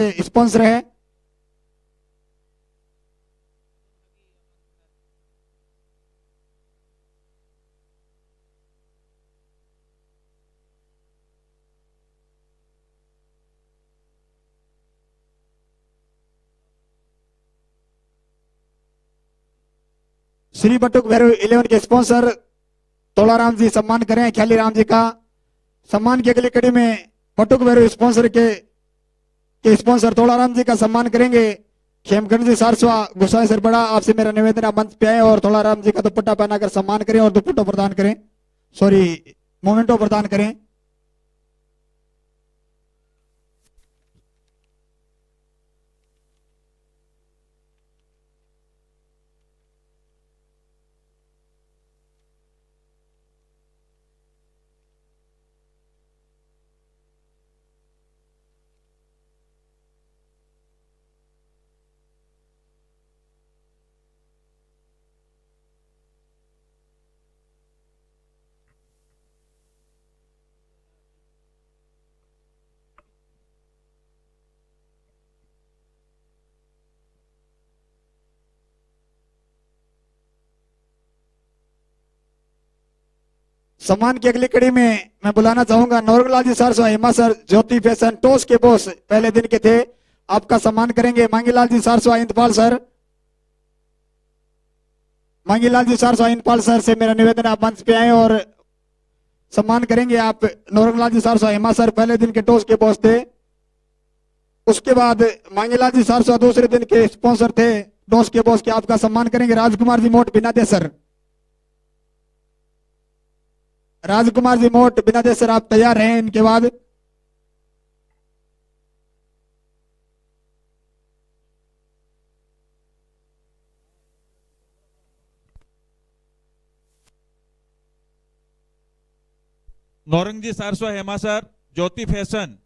Sponsor है। श्री बटुक भैरव 11 के sponsor Tolaram जी सम्मान करें। ख्याली राम जी का सम्मान की अगली कड़ी में बटुक भैरव स्पॉन्सर के स्पॉन्सर तोलाराम जी का सम्मान करेंगे। खेमगंज जी सारस्वा गुस्सा सर बड़ा आपसे मेरा निवेदन आप मंच पे आए और तोलाराम जी का दुपट्टा पहनाकर सम्मान करें और दुपट्टा प्रदान करें, सॉरी मोमेंटो प्रदान करें। सम्मान की अगली कड़ी में मैं बुलाना चाहूंगा नौरगलाल जी सर, हेमा सर, ज्योति फैशन टॉस के बॉस पहले दिन के थे, आपका सम्मान करेंगे। मांगीलाल जी सरसवा इंतपाल सर, मांगीलाल जी सरसवा इंतपाल सर से मेरा निवेदन आप मंच पे आए और सम्मान करेंगे आप। नौरगलाल जी सरसवा हेमा सर पहले दिन के टॉस के बॉस थे। उसके बाद मांगीलाल जी सरसवा दूसरे दिन के स्पॉन्सर थे टॉस के बॉस के, आपका सम्मान करेंगे। राजकुमार जी मोट बिना दे सर, राजकुमार जी मोट बिना दे सर आप तैयार हैं इनके बाद। नौरंगी सारस्वा हेमा सर, ज्योति फैशन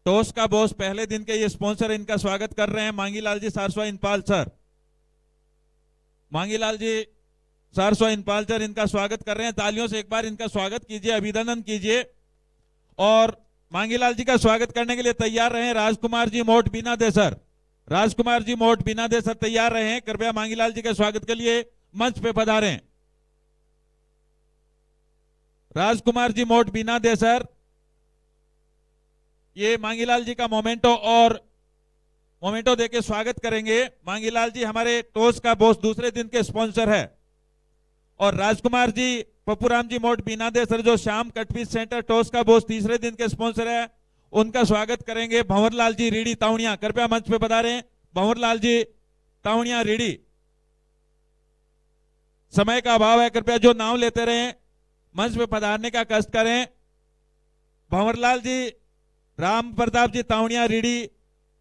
टॉस का बॉस पहले दिन के ये स्पॉन्सर, इनका स्वागत कर रहे हैं मांगीलाल जी सारस्वा इनपाल सर। मांगीलाल जी सारस्वा इनपाल सर इनका स्वागत कर रहे हैं, तालियों से एक बार इनका स्वागत कीजिए, अभिनंदन कीजिए। और मांगीलाल जी का स्वागत करने के लिए तैयार रहे राजकुमार जी मोट बिना दे सर, राजकुमार जी मोट बिना दे सर तैयार रहे, कृपया मांगीलाल जी के स्वागत के लिए मंच पे पधारें। राजकुमार जी मोट बिना दे सर, ये मांगीलाल जी का मोमेंटो देके स्वागत करेंगे। मांगीलाल जी हमारे टॉस का बॉस दूसरे दिन के स्पॉन्सर है। और राजकुमार जी पप्पूराम जी मोट बिना दे सर जो श्याम कटपीस सेंटर टॉस का बॉस तीसरे दिन के स्पॉन्सर है, उनका स्वागत करेंगे। भंवरलाल जी रीडी तावड़िया कृपया मंच पे पधारें। भंवरलाल जी तावड़िया रीडी, समय का अभाव है, कृपया जो नाम लेते रहे मंच पे पधारने का कष्ट करें। भंवरलाल जी, राम प्रताप जी तावड़िया रीडी,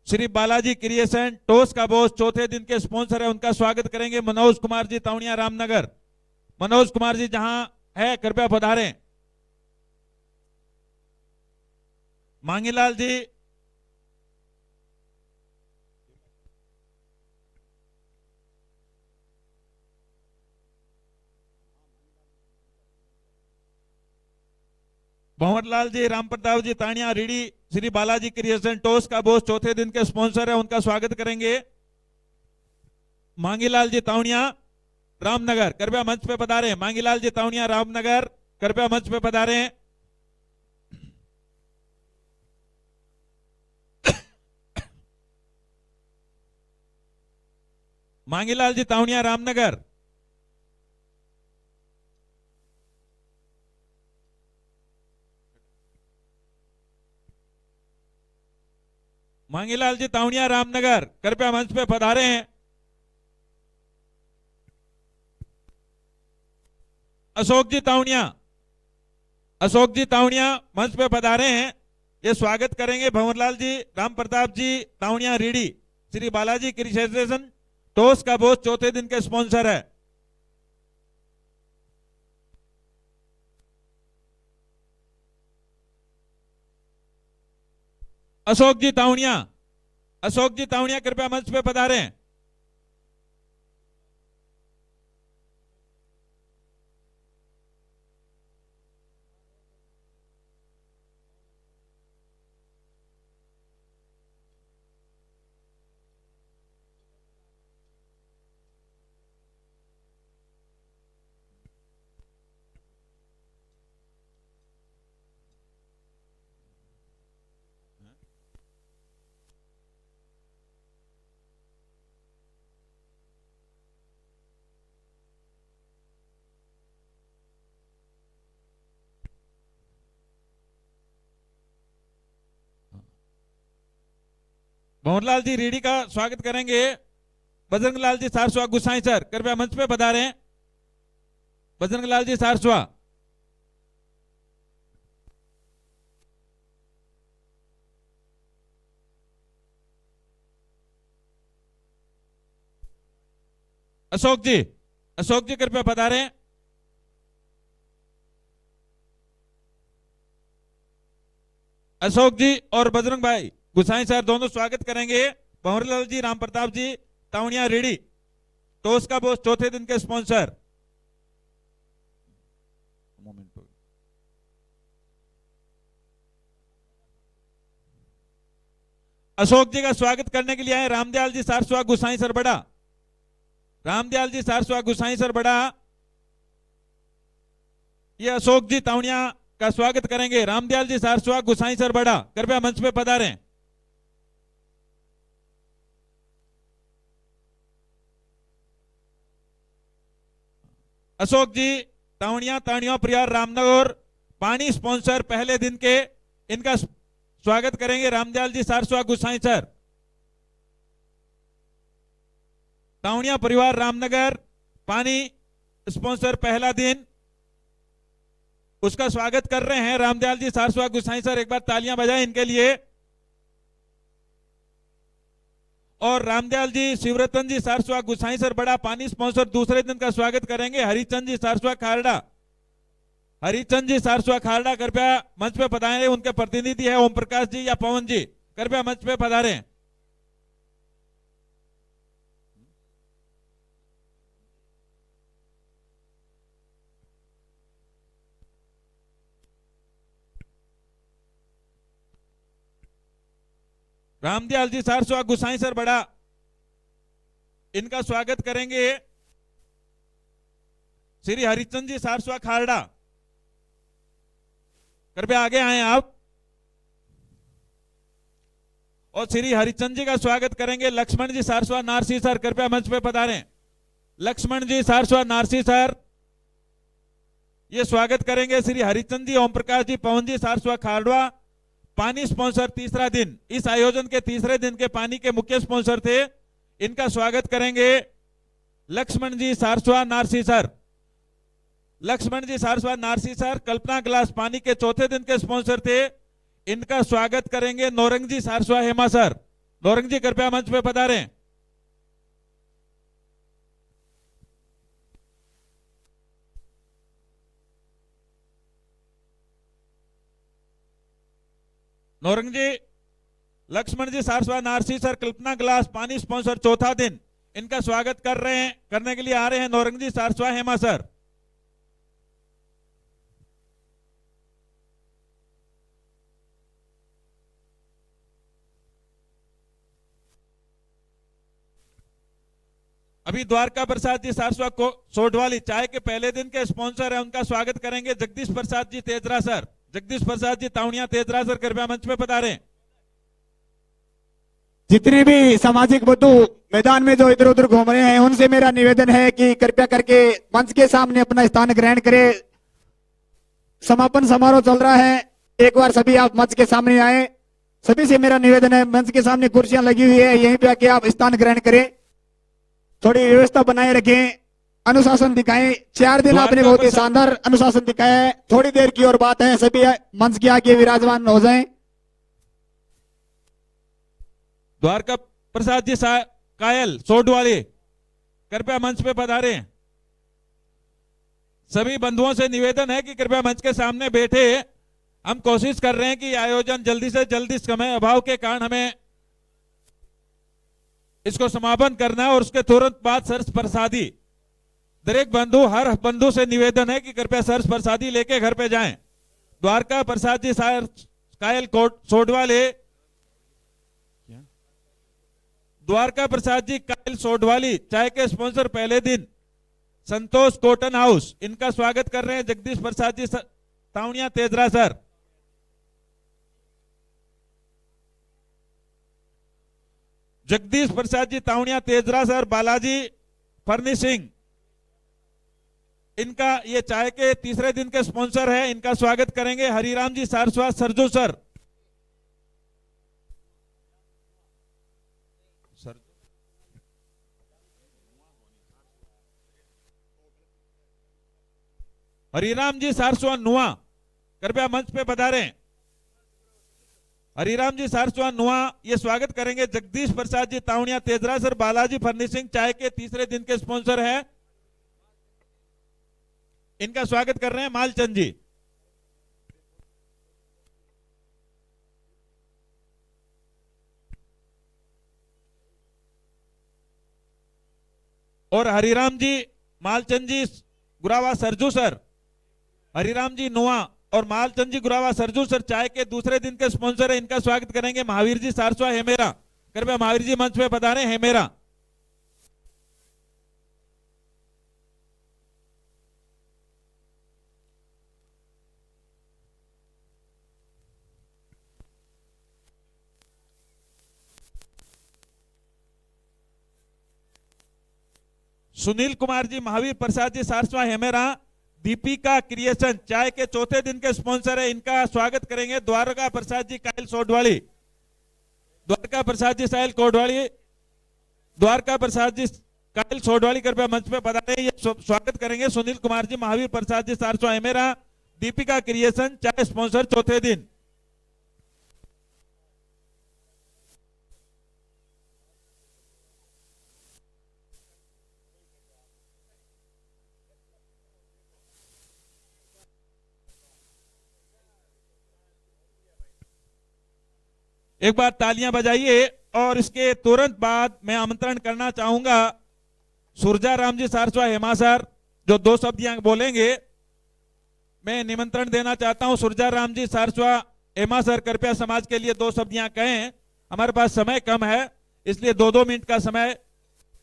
श्री बालाजी क्रिएशन टॉस का बॉस चौथे दिन के स्पॉन्सर है, उनका स्वागत करेंगे। मनोज कुमार जी तावड़िया रामनगर, मनोज कुमार जी जहां है कृपया पधारें। मांगीलाल जी भंवरलाल जी राम प्रताप जी तानिया रीडी, श्री बालाजी क्रिएशन टॉस का बॉस चौथे दिन के स्पॉन्सर है, उनका स्वागत करेंगे। मांगीलाल जी तावड़िया रामनगर कृपया मंच पे पधारें। मांगीलाल जी तावड़िया रामनगर कृपया मंच पे पधारें। मांगीलाल जी तावड़िया रामनगर, मांगीलाल जी तावड़िया रामनगर कृपया मंच पे पधारे हैं। अशोक जी तावड़िया, अशोक जी तावड़िया मंच पे पधारे हैं, ये स्वागत करेंगे। भंवरलाल जी राम प्रताप जी तावड़िया रीडी, श्री बालाजी क्रिएशन टॉस का बॉस चौथे दिन के स्पॉन्सर है। अशोक जी तावड़िया, अशोक जी तावड़िया कृपया मंच पे पधारें। भंवरलाल जी रीडी का स्वागत करेंगे बजरंग लाल जी सारस्वा गुसाई सर, कृपया मंच पे पधारें। बजरंग लाल जी सारस्वा। अशोक जी कृपया पधारें। अशोक जी और बजरंग भाई गुसाई सर दोनों स्वागत करेंगे भंवरलाल जी, राम प्रताप जी, तावड़िया रेडी, टोस का बोस चौथे दिन के स्पॉन्सर। अशोक जी का स्वागत करने के लिए आए रामदयाल जी सारस्वा गुसाई सर बड़ा। रामदयाल जी सारस्वा गुसाई सर बड़ा, ये अशोक जी तावड़िया का स्वागत करेंगे। रामदयाल जी सारस्वा गुसाई सर बड़ा, कृपया मंच पे पधारें। अशोक जी तावड़िया ताणिया प्रियार रामनगर पानी स्पॉन्सर पहले दिन के, इनका स्वागत करेंगे रामदयाल जी सारस्वा गुसाई सर। तावड़िया परिवार रामनगर पानी स्पॉन्सर पहला दिन, उसका स्वागत कर रहे हैं रामदयाल जी सारस्वा गुसाई सर। एक बार तालियां बजाएं इनके लिए। और रामदयाल जी शिवरतन जी सारस्वा गुसाई सर बड़ा पानी स्पॉन्सर दूसरे दिन का स्वागत करेंगे हरिचंद जी सारस्वा खारड़ा। हरिचंद जी सारस्वा खारड़ा कृपया मंच पे पधारें। उनके प्रतिनिधि है ओम प्रकाश जी या पवन जी, कृपया मंच पे पधारें। रामदयाल जी सारस्वा गुसाई सर बड़ा, इनका स्वागत करेंगे श्री हरिचंद जी सारस्वा खारड़ा, कृपया आगे आए आप। और श्री हरिचंद जी का स्वागत करेंगे लक्ष्मण जी सारस्वा नारसी सर, कृपया मंच पे पधारें। लक्ष्मण जी सारस्वा नारसी सर, ये स्वागत करेंगे श्री हरिचंद जी, ओम प्रकाश जी, पवन जी सारस्वा खारड़ा। पानी स्पॉन्सर तीसरा दिन, इस आयोजन के तीसरे दिन के पानी के मुख्य स्पॉन्सर थे, इनका स्वागत करेंगे लक्ष्मण जी सारस्वा नारसी सर। लक्ष्मण जी सारस्वा नारसी सर कल्पना ग्लास पानी के चौथे दिन के स्पॉन्सर थे, इनका स्वागत करेंगे नौरंग जी सारस्वा हेमा सर। नौरंग जी कृपया मंच पे पधारें। नौरंग जी, लक्ष्मण जी सारस्वा नारसी सर कल्पना ग्लास पानी स्पॉन्सर चौथा दिन, इनका स्वागत कर रहे हैं, करने के लिए आ रहे हैं नौरंग जी सारस्वा हेमा सर। अभी द्वारका प्रसाद जी सारस्वा को सोडवाली चाय के पहले दिन के स्पॉन्सर है, उनका स्वागत करेंगे जगदीश प्रसाद जी तेजरा सर। जगदीश प्रसाद जी तावड़िया तेजरा सर, कृपया मंच पे पधारें। जितने भी सामाजिक बंधु मैदान में जो इधर उधर घूम रहे हैं, उनसे मेरा निवेदन है कि कृपया करके मंच के सामने अपना स्थान ग्रहण करें। समापन समारोह चल रहा है, एक बार सभी आप मंच के सामने आए। सभी से मेरा निवेदन है, मंच के सामने कुर्सियां लगी हुई है, यहीं पे आके आप स्थान ग्रहण करें। थोड़ी व्यवस्था बनाए रखें, अनुशासन दिखाएं। 4 दिन आपने बहुत ही शानदार अनुशासन दिखाया है। थोड़ी देर की और बात है, सभी मंच के आगे विराजमान हो जाएं। द्वारका प्रसाद जी कायल सोडवाली, कृपया मंच पे पधारें। सभी बंधुओं से निवेदन है कि कृपया मंच के सामने बैठे। हम कोशिश कर रहे हैं कि आयोजन जल्दी से जल्दी, समय अभाव के कारण हमें इसको समापन करना है और उसके तुरंत बाद सर्स प्रसादी। दरेक बंधु, हर बंधु से निवेदन है कि कृपया सर्स प्रसादी लेके घर पे जाएं। द्वारका प्रसाद जी कायल सोडवाले, द्वारका प्रसाद जी कायल सोडवाली चाय के स्पॉन्सर पहले दिन संतोष कॉटन हाउस, इनका स्वागत कर रहे हैं जगदीश प्रसाद जी तावड़िया तेजरा सर। जगदीश प्रसाद जी तावड़िया तेजरा सर, बालाजी फर्निशिंग, इनका ये चाय के तीसरे दिन के स्पॉन्सर है, इनका स्वागत करेंगे हरिराम जी सारस्वा सरजू सर। सर हरिराम जी सारस्वा नुआ कृपया मंच पे पधारें। हरिराम जी सारस्वा नुआ ये स्वागत करेंगे। जगदीश प्रसाद जी तावड़िया तेजरा सर बालाजी फर्निशिंग चाय के तीसरे दिन के स्पॉन्सर है, इनका स्वागत कर रहे हैं मालचंद जी। और हरिराम जी मालचंद जी गुरावा सरजू सर, हरिराम जी नुआ और मालचंद जी गुरावा सरजू सर चाय के दूसरे दिन के स्पॉन्सर है, इनका स्वागत करेंगे महावीर जी सारस्वा हेमेरा। कृपया महावीर जी मंच पे पधारें। हेमेरा सुनील कुमार जी महावीर प्रसाद जी सारस्वा हेमेरा। दीपिका क्रिएशन चाय के चौथे दिन के स्पॉन्सर है, इनका स्वागत करेंगे द्वारका प्रसाद जी कायल सोडवाली। द्वारका प्रसाद जी साहिल कोडवाली, द्वारका प्रसाद जी कायल सोडवाली कृपया मंच पे पधारें। ये स्वागत करेंगे सुनील कुमार जी महावीर प्रसाद जी सारस्वा हेमेरा। दीपिका क्रिएशन चाय स्पॉन्सर चौथे दिन। एक बार तालियां बजाइए। और इसके तुरंत बाद मैं आमंत्रण करना चाहूंगा सुरजा राम जी सारस्वा हेमा सर, जो 2 शब्द यहां बोलेंगे। मैं निमंत्रण देना चाहता हूं सुरजा राम जी सारस्वा हेमा सर, कृपया समाज के लिए 2 शब्द यहां कहें। हमारे पास समय कम है, इसलिए 2-2 मिनट का समय,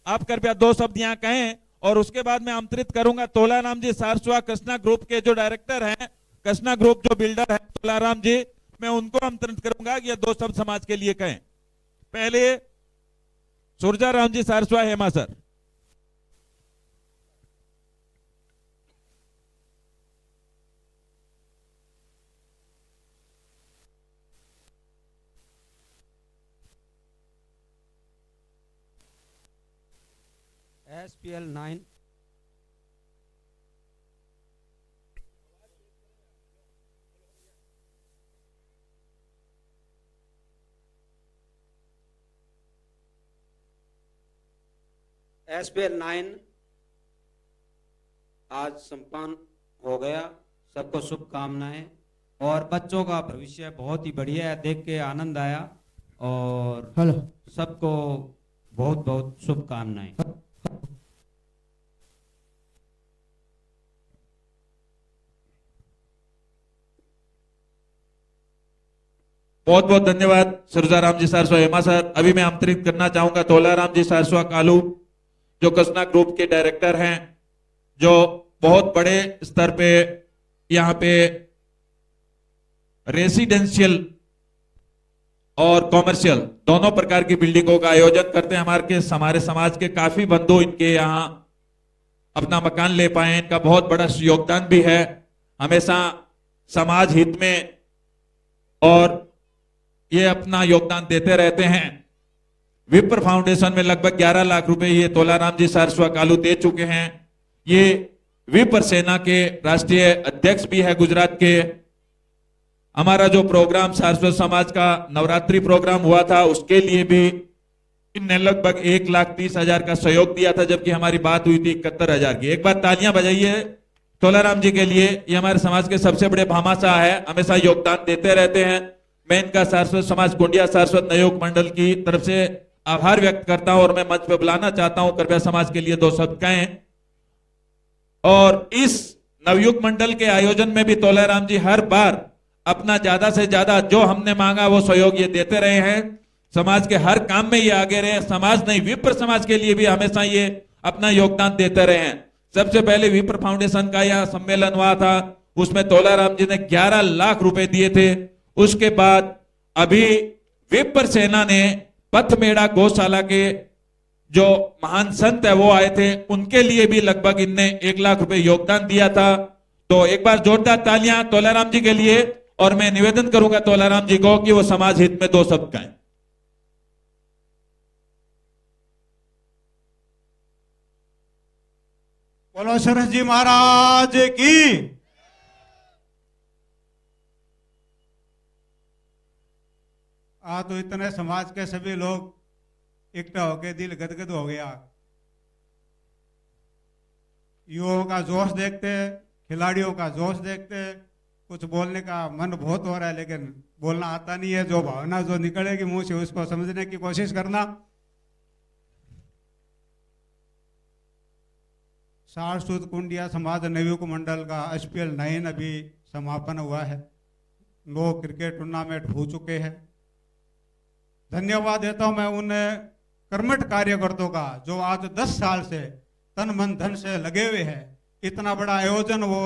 आप कृपया 2 शब्द यहां कहें। और उसके बाद मैं आमंत्रित करूंगा तोलाराम जी सारस्वा कृष्णा ग्रुप के जो डायरेक्टर हैं, कृष्णा ग्रुप जो बिल्डर है तोलाराम जी, मैं उनको आमंत्रित करूंगा कि ये 2 शब्द समाज के लिए कहें। पहले सुरजा Ram ji Saraswa Hema sir. SPL 9 SPL 9 आज संपन्न हो गया। सबको शुभकामनाएं। और बच्चों का भविष्य बहुत ही बढ़िया है, देख के आनंद आया। और सबको बहुत बहुत शुभकामनाएं। बहुत बहुत धन्यवाद सुरजा राम जी सारस्वा हेमा सर। अभी मैं आमंत्रित करना चाहूंगा तोलाराम जी सारस्वा कालू, जो कृष्णा ग्रुप के डायरेक्टर हैं, जो बहुत बड़े स्तर पे यहाँ पे रेसिडेंशियल और कॉमर्शियल दोनों प्रकार की बिल्डिंगों का आयोजन करते हैं। हमारे समाज के काफी बंधु इनके यहाँ अपना मकान ले पाए, इनका बहुत बड़ा योगदान भी है। हमेशा समाज हित में और ये अपना योगदान देते रहते हैं। विप्र फाउंडेशन में लगभग 11 लाख रुपए ये तोलाराम जी सारस्वा कालू दे चुके हैं। ये विप्र सेना के राष्ट्रीय अध्यक्ष भी है गुजरात के। हमारा जो प्रोग्राम सारस्वत समाज का नवरात्रि प्रोग्राम हुआ था, उसके लिए भी इनने लगभग 1,30,000 का सहयोग दिया था, जबकि हमारी बात हुई थी 71,000 की। एक बार तालियां बजाइए तोलाराम जी के लिए। ये हमारे समाज के सबसे बड़े भामाशाह है, हमेशा योगदान देते रहते हैं। मैं इनका सारस्वत समाज गोंडिया सारस्वत नवयुग मंडल की तरफ से आभार व्यक्त करता हूं और मैं मंच पर बुलाना चाहता हूं, कृपया समाज के लिए 2 शब्द कहें। और इस नवयुग मंडल के आयोजन में भी तोलाराम जी हर बार अपना ज्यादा से ज्यादा जो हमने मांगा वो सहयोग ये देते रहे हैं। समाज के हर काम में ये आगे रहे। समाज नहीं, विप्र समाज के लिए भी हमेशा ये अपना योगदान देते रहे हैं। सबसे पहले विप्र फाउंडेशन का यह सम्मेलन हुआ था, उसमें तोलाराम जी ने 11 लाख रुपए दिए थे। उसके बाद अभी विप्र सेना ने पथमेड़ा गौशाला के जो महान संत है वो आए थे, उनके लिए भी लगभग इनने 1 लाख रुपए योगदान दिया था। तो एक बार जोरदार तालियां तोलाराम जी के लिए। और मैं निवेदन करूंगा तोलाराम जी को कि वो समाज हित में 2 शब्द कहें। बोलो सरस जी महाराज की। आज तो इतने समाज के सभी लोग इकट्ठा होके दिल गदगद हो गया। युवाओं का जोश देखते, खिलाड़ियों का जोश देखते, कुछ बोलने का मन बहुत हो रहा है लेकिन बोलना आता नहीं है। जो भावना जो निकलेगी मुंह से उसको समझने की कोशिश करना। सारसूद कुंडिया समाज नवयुग मंडल का SPL 9 अभी समापन हुआ है। 9 क्रिकेट टूर्नामेंट हो चुके हैं। धन्यवाद देता हूं मैं उन कर्मठ कार्यकर्ताओं का जो आज 10 साल से तन मन धन से लगे हुए हैं। इतना बड़ा आयोजन वो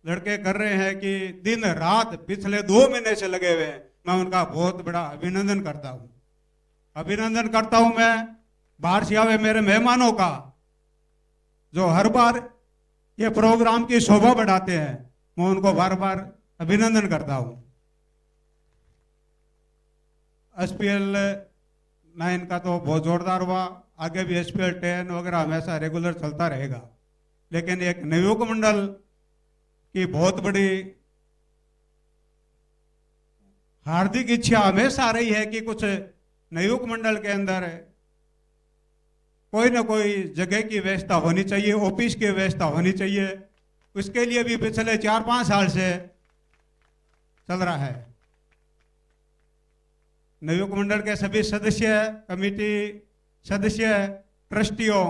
लड़के कर रहे हैं कि दिन रात पिछले 2 महीने से लगे हुए हैं। मैं उनका बहुत बड़ा अभिनंदन करता हूं। अभिनंदन करता हूं मैं बाहर से आवे मेरे मेहमानों का, जो हर बार ये प्रोग्राम की शोभा बढ़ाते हैं। मैं उनको बार बार अभिनंदन करता हूं। SPL 9 का तो बहुत जोरदार हुआ। आगे भी SPL 10 वगैरह हमेशा रेगुलर चलता रहेगा। लेकिन एक नवयुग मंडल की बहुत बड़ी हार्दिक इच्छा हमेशा रही है कि कुछ नवयुग मंडल के अंदर कोई ना कोई जगह की व्यवस्था होनी चाहिए, ऑफिस की व्यवस्था होनी चाहिए। उसके लिए भी पिछले 4-5 साल से चल रहा है। नवयुग मंडल के सभी सदस्य, कमेटी सदस्य, ट्रस्टियों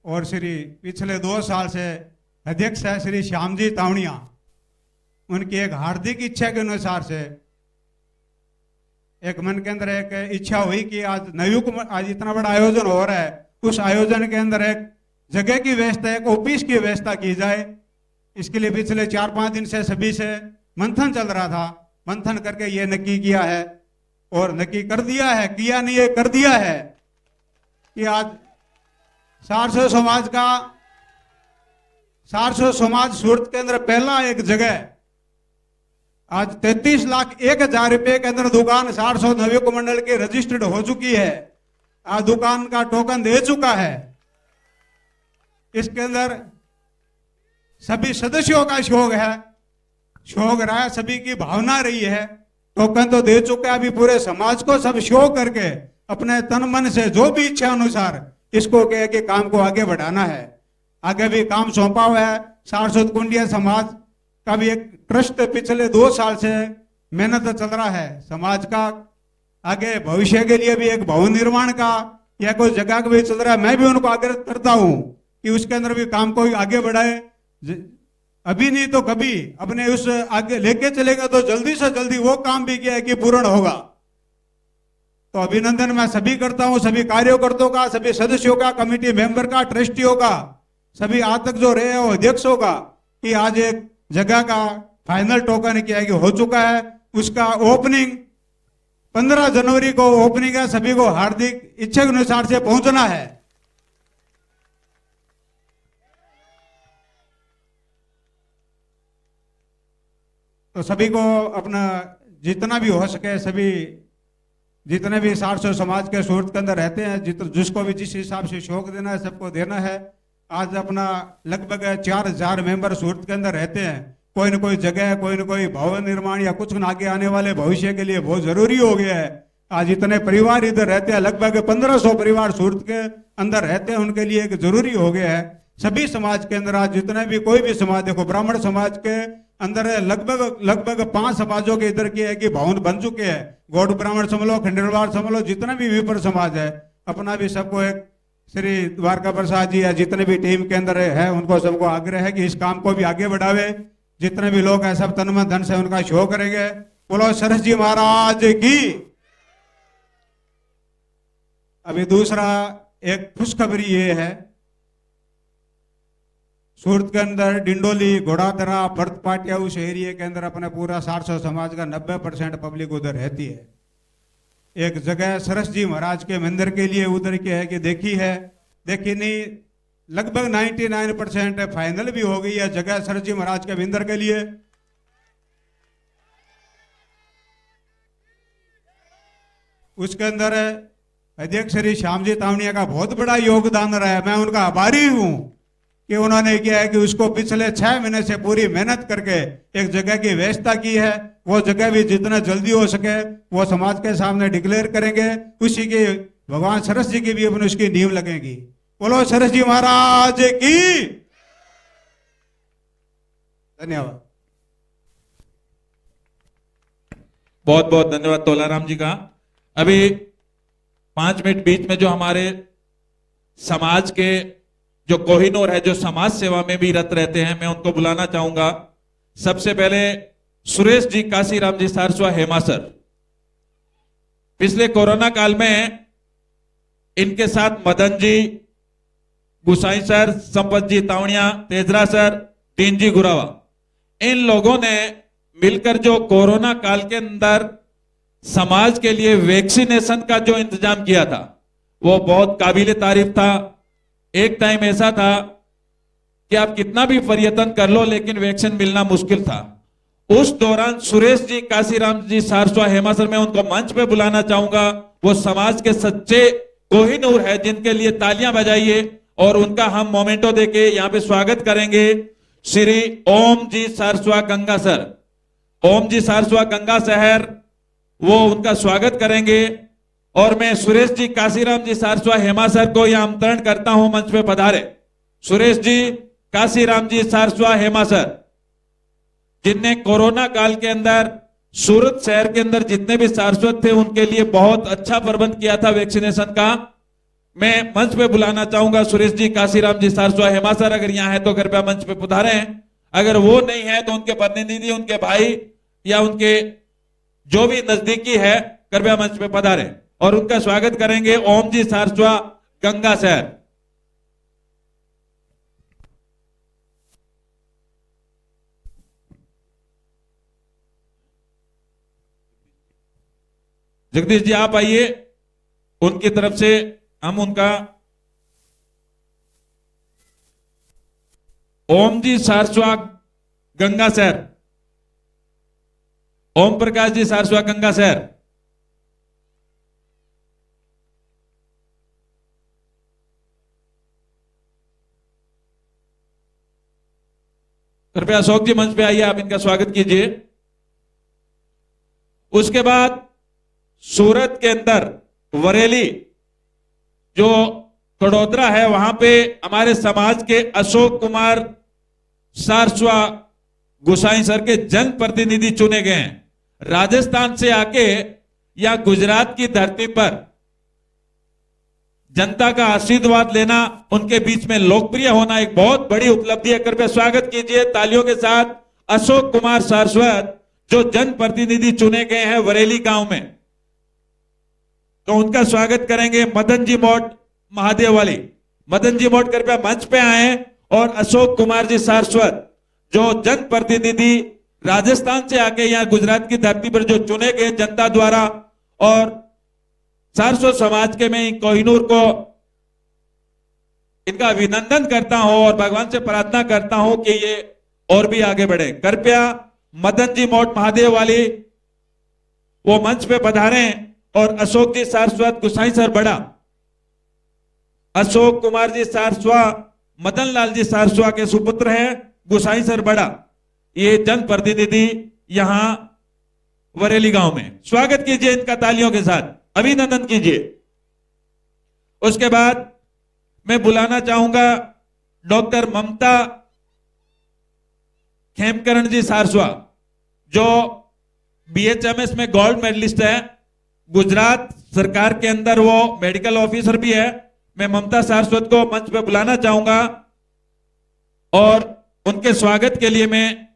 और श्री पिछले 2 साल से अध्यक्ष है श्री श्याम जी तावड़िया, उनकी एक हार्दिक इच्छा के अनुसार से एक मन के अंदर एक इच्छा हुई कि आज इतना बड़ा आयोजन हो रहा है, उस आयोजन के अंदर एक जगह की व्यवस्था, एक ऑफिस की व्यवस्था की जाए। इसके लिए पिछले 4-5 दिन से सभी से मंथन चल रहा था। मंथन करके ये नक्की किया है और नक्की कर दिया है, किया नहीं है कर दिया है कि आज सारस्वत समाज सूरत के अंदर पहला एक जगह आज 33,01,000 रुपए के अंदर दुकान सारस्वत नवयुग मंडल की रजिस्टर्ड हो चुकी है। आज दुकान का टोकन दे चुका है। इसके अंदर सभी सदस्यों का शौक है, शौक रहा है, सभी की भावना रही है। टोकन तो दे चुका है। अभी पूरे समाज को सब शौक करके अपने तन मन से जो भी इच्छा अनुसार इसको कहे कि काम को आगे बढ़ाना है। आगे भी काम सौंपा हुआ है। सारस्वत कुंडिया समाज का भी एक ट्रस्ट पिछले 2 साल से मेहनत चल रहा है। समाज का आगे भविष्य के लिए भी एक भवन निर्माण का या कोई जगह का भी चल रहा है। मैं भी उनको आग्रह करता हूं कि उसके अंदर भी काम को आगे बढ़ाए। अभी नहीं तो कभी अपने उस आगे लेके चलेगा तो जल्दी से जल्दी वो काम भी किया है कि पूर्ण होगा। तो अभिनंदन मैं सभी करता हूं, सभी कार्यकर्ताओं का, सभी सदस्यों का, कमेटी मेंबर का, ट्रस्टियों का, सभी आज तक जो रहे हो अध्यक्षों का, कि आज एक जगह का फाइनल टोकन किया कि हो चुका है। उसका ओपनिंग 15 जनवरी को ओपनिंग है। सभी को हार्दिक इच्छा के अनुसार से पहुंचना है। तो सभी को अपना जितना भी हो सके, सभी जितने भी सारस्वत समाज के सूरत के अंदर रहते हैं, जिसको भी जिस हिसाब से शौक देना है सबको देना है। आज अपना लगभग 4,000 मेंबर सूरत के अंदर रहते हैं। कोई न कोई जगह, कोई न कोई भवन निर्माण या कुछ न आगे आने वाले भविष्य के लिए बहुत जरूरी हो गया है। आज इतने परिवार इधर रहते हैं, लगभग 1500 परिवार सूरत के अंदर रहते हैं, उनके लिए एक जरूरी हो गया है। सभी समाज के अंदर आज जितने भी कोई भी समाज, देखो ब्राह्मण समाज के अंदर लगभग 5 समाजों के इधर की है कि भवन बन चुके हैं। गौड़ ब्राह्मण समझ लो, खंडेलवाल समझ लो, जितना भी विपर समाज है, अपना भी सबको एक श्री द्वारका प्रसाद जी या जितने भी टीम के अंदर है उनको सबको आग्रह है कि इस काम को भी आगे बढ़ावे। जितने भी लोग हैं सब तन मन धन से उनका शो करेंगे। बोलो सरस जी महाराज की। अभी दूसरा एक खुशखबरी ये है, सूरत के अंदर डिंडोली, घोड़ादरा, भरतपाटिया उस एरिया के अंदर अपने पूरा सारस्वत समाज का 90% पब्लिक उधर रहती है। एक जगह सरस जी महाराज के मंदिर के लिए उधर की है कि देखी नहीं, लगभग 99% फाइनल भी हो गई है जगह सरस जी महाराज के मंदिर के लिए। उसके अंदर अध्यक्ष श्री श्यामजी तावड़िया का बहुत बड़ा योगदान रहा है। मैं उनका आभारी हूं कि उन्होंने क्या है कि उसको पिछले 6 महीने से पूरी मेहनत करके एक जगह की व्यवस्था की है। वो जगह भी जितना जल्दी हो सके वो समाज के सामने डिक्लेयर करेंगे। उसी की भगवान सरस जी की भी अपनी उसकी नींव लगेगी। बोलो सरस जी महाराज की। धन्यवाद। बहुत बहुत धन्यवाद तोलाराम जी का। अभी 5 मिनट बीच में जो हमारे समाज के जो कोहिनूर है, जो समाज सेवा में भी रत रहते हैं, मैं उनको बुलाना चाहूंगा। सबसे पहले सुरेश जी काशीराम जी सारस्वा हेमा सर। पिछले कोरोना काल में इनके साथ मदन जी गुसाई सर, संपत जी तावड़िया, तेजरा सर, तीन जी गुरावा, इन लोगों ने मिलकर जो कोरोना काल के अंदर समाज के लिए वैक्सीनेशन का जो इंतजाम किया था वो बहुत काबिले तारीफ था। एक टाइम ऐसा था कि आप कितना भी प्रयत्न कर लो लेकिन वैक्सीन मिलना मुश्किल था। उस दौरान सुरेश जी काशीराम जी सारस्वा हेमा सर, मैं उनको मंच पे बुलाना चाहूंगा। वो समाज के सच्चे कोहिनूर है, जिनके लिए तालियां बजाइए और उनका हम मोमेंटो देके यहाँ पे स्वागत करेंगे। श्री ओम जी सारस्वा गंगा सर, ओम जी सारस्वा गंगा शहर, वो उनका स्वागत करेंगे। और मैं सुरेश जी काशीराम जी सारस्वा हेमा सर को यह आमंत्रण करता हूं मंच पे पधारे। सुरेश जी काशीराम जी सारस्वा हेमा सर, जिनने कोरोना काल के अंदर सूरत शहर के अंदर जितने भी सारस्वत थे उनके लिए बहुत अच्छा प्रबंध किया था वैक्सीनेशन का। मैं मंच पे बुलाना चाहूंगा सुरेश जी काशीराम जी सारस्वा हेमा सर। अगर यहाँ है तो कृपया मंच पे पधारे। अगर वो नहीं है तो उनके प्रतिनिधि, उनके भाई या उनके जो भी नजदीकी है, कृपया मंच पे पधारे और उनका स्वागत करेंगे। ओम जी सारस्वा गंगा शहर। जगदीश जी आप आइए, उनकी तरफ से हम उनका ओम जी सारस्वा गंगा शहर, ओम प्रकाश जी सारस्वा गंगा शहर। कृपया अशोक जी मंच पे आइए, आप इनका स्वागत कीजिए। उसके बाद सूरत के अंदर वरेली जो कड़ोदरा है, वहां पे हमारे समाज के अशोक कुमार सारस्वा गुसाई सर के जन प्रतिनिधि चुने गए हैं। राजस्थान से आके या गुजरात की धरती पर जनता का आशीर्वाद लेना, उनके बीच में लोकप्रिय होना एक बहुत बड़ी उपलब्धि है। कृपया स्वागत कीजिए तालियों के साथ अशोक कुमार सारस्वत, जो जन प्रतिनिधि चुने गए हैं वरेली गांव में। तो उनका स्वागत करेंगे मदन जी मोट महादेव वाली। मदन जी मोट कृपया मंच पे आए। और अशोक कुमार जी सारस्वत, जो जन प्रतिनिधि राजस्थान से आके यहाँ गुजरात की धरती पर जो चुने गए जनता द्वारा, और सारस्वत समाज के मैं कोहिनूर को इनका अभिनंदन करता हूं और भगवान से प्रार्थना करता हूं कि ये और भी आगे बढ़े। कृपया मदन जी मोट महादेव वाली वो मंच पे पधारें और अशोक जी सारस्वत गुसाई सर बड़ा, अशोक कुमार जी सारस्वा मदन लाल जी सारस्वा के सुपुत्र हैं, गुसाई सर बड़ा, ये जन प्रतिनिधि यहां वरेली गांव में। स्वागत कीजिए इनका तालियों के साथ, अभिनंदन कीजिए। उसके बाद मैं बुलाना चाहूंगा डॉक्टर ममता खेमकरण जी सारस्वा, जो बीएचएमएस में गोल्ड मेडलिस्ट है। गुजरात सरकार के अंदर वो मेडिकल ऑफिसर भी है। मैं ममता सारस्वत को मंच पे बुलाना चाहूंगा और उनके स्वागत के लिए मैं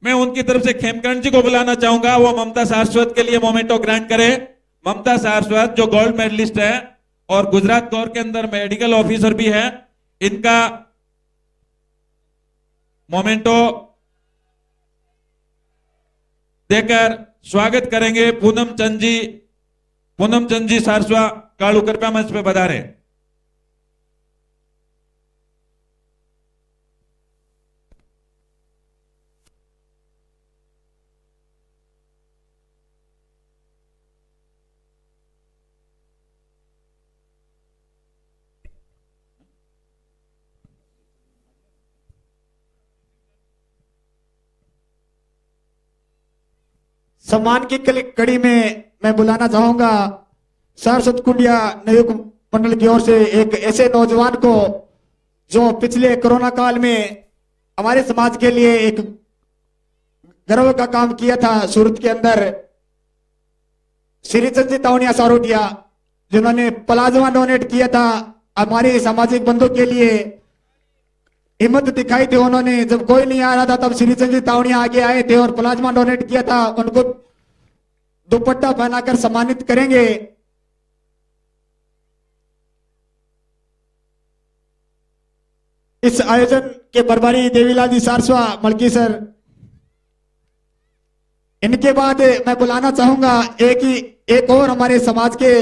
उनकी तरफ से खेमकरण जी को बुलाना चाहूंगा। वो ममता सारस्वत के लिए मोमेंटो ग्रांट करें। ममता सारस्वत जो गोल्ड मेडलिस्ट है और गुजरात गौर के अंदर मेडिकल ऑफिसर भी है, इनका मोमेंटो देकर स्वागत करेंगे। पूनम चंद जी सारस्वा कालू, कृपया मंच पे पधारे। सम्मान की कड़ी में मैं बुलाना चाहूंगा सरस्वती कुंडिया नवयुग मंडल की ओर से एक ऐसे नौजवान को जो पिछले कोरोना काल में हमारे समाज के लिए एक गर्व का काम किया था। सूरत के अंदर श्रीचंद जी तावनिया सारोटिया, जिन्होंने प्लाज्मा डोनेट किया था हमारे सामाजिक बंधु के लिए, हिम्मत दिखाई थी उन्होंने। जब कोई नहीं आ रहा था तब श्रीचंद जी तावनिया आगे आए थे और प्लाज्मा डोनेट किया था। उनको दुपट्टा पहनाकर सम्मानित करेंगे। इस आयोजन के प्रभारी देवीलाल जी सारस्वा मलकी सर। इनके बाद मैं बुलाना चाहूंगा एक और हमारे समाज के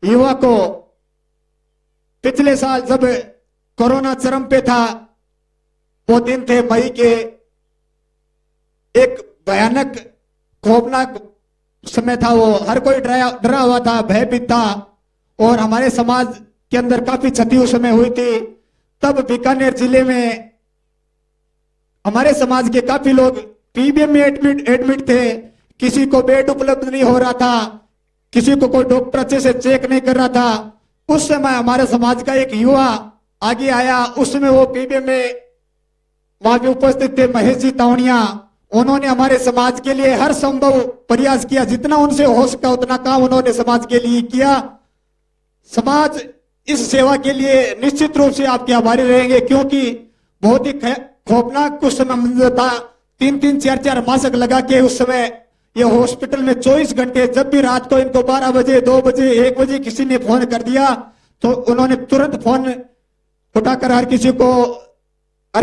युवा को। पिछले साल जब कोरोना चरम पे था, वो दिन थे मई के, एक भयानक खौफनाक समय था। वो हर कोई डरा हुआ था, भयभीत था और हमारे समाज के अंदर काफी क्षति उस समय हुई थी। तब बीकानेर जिले में हमारे समाज के काफी लोग पीबीएम में एडमिट थे। किसी को बेड उपलब्ध नहीं हो रहा था, किसी को कोई डॉक्टर अच्छे से चेक नहीं कर रहा था। उस समय हमारे समाज का एक युवा आगे आया। उस समय वो पीबीएम में वहां पे उपस्थित थे महेश जी तावनिया। उन्होंने हमारे समाज के लिए हर संभव प्रयास किया, जितना उनसे हो सका उतना काम उन्होंने समाज के लिए किया। समाज इस सेवा के लिए निश्चित रूप से आपके आभारी रहेंगे, क्योंकि बहुत ही खौफनाक कुछ समय था। 3-3, 4-4 मास्क लगा के उस समय ये हॉस्पिटल में 24 घंटे, जब भी रात को इनको 12 बजे, 2 बजे, 1 बजे किसी ने फोन कर दिया तो उन्होंने तुरंत फोन उठाकर हर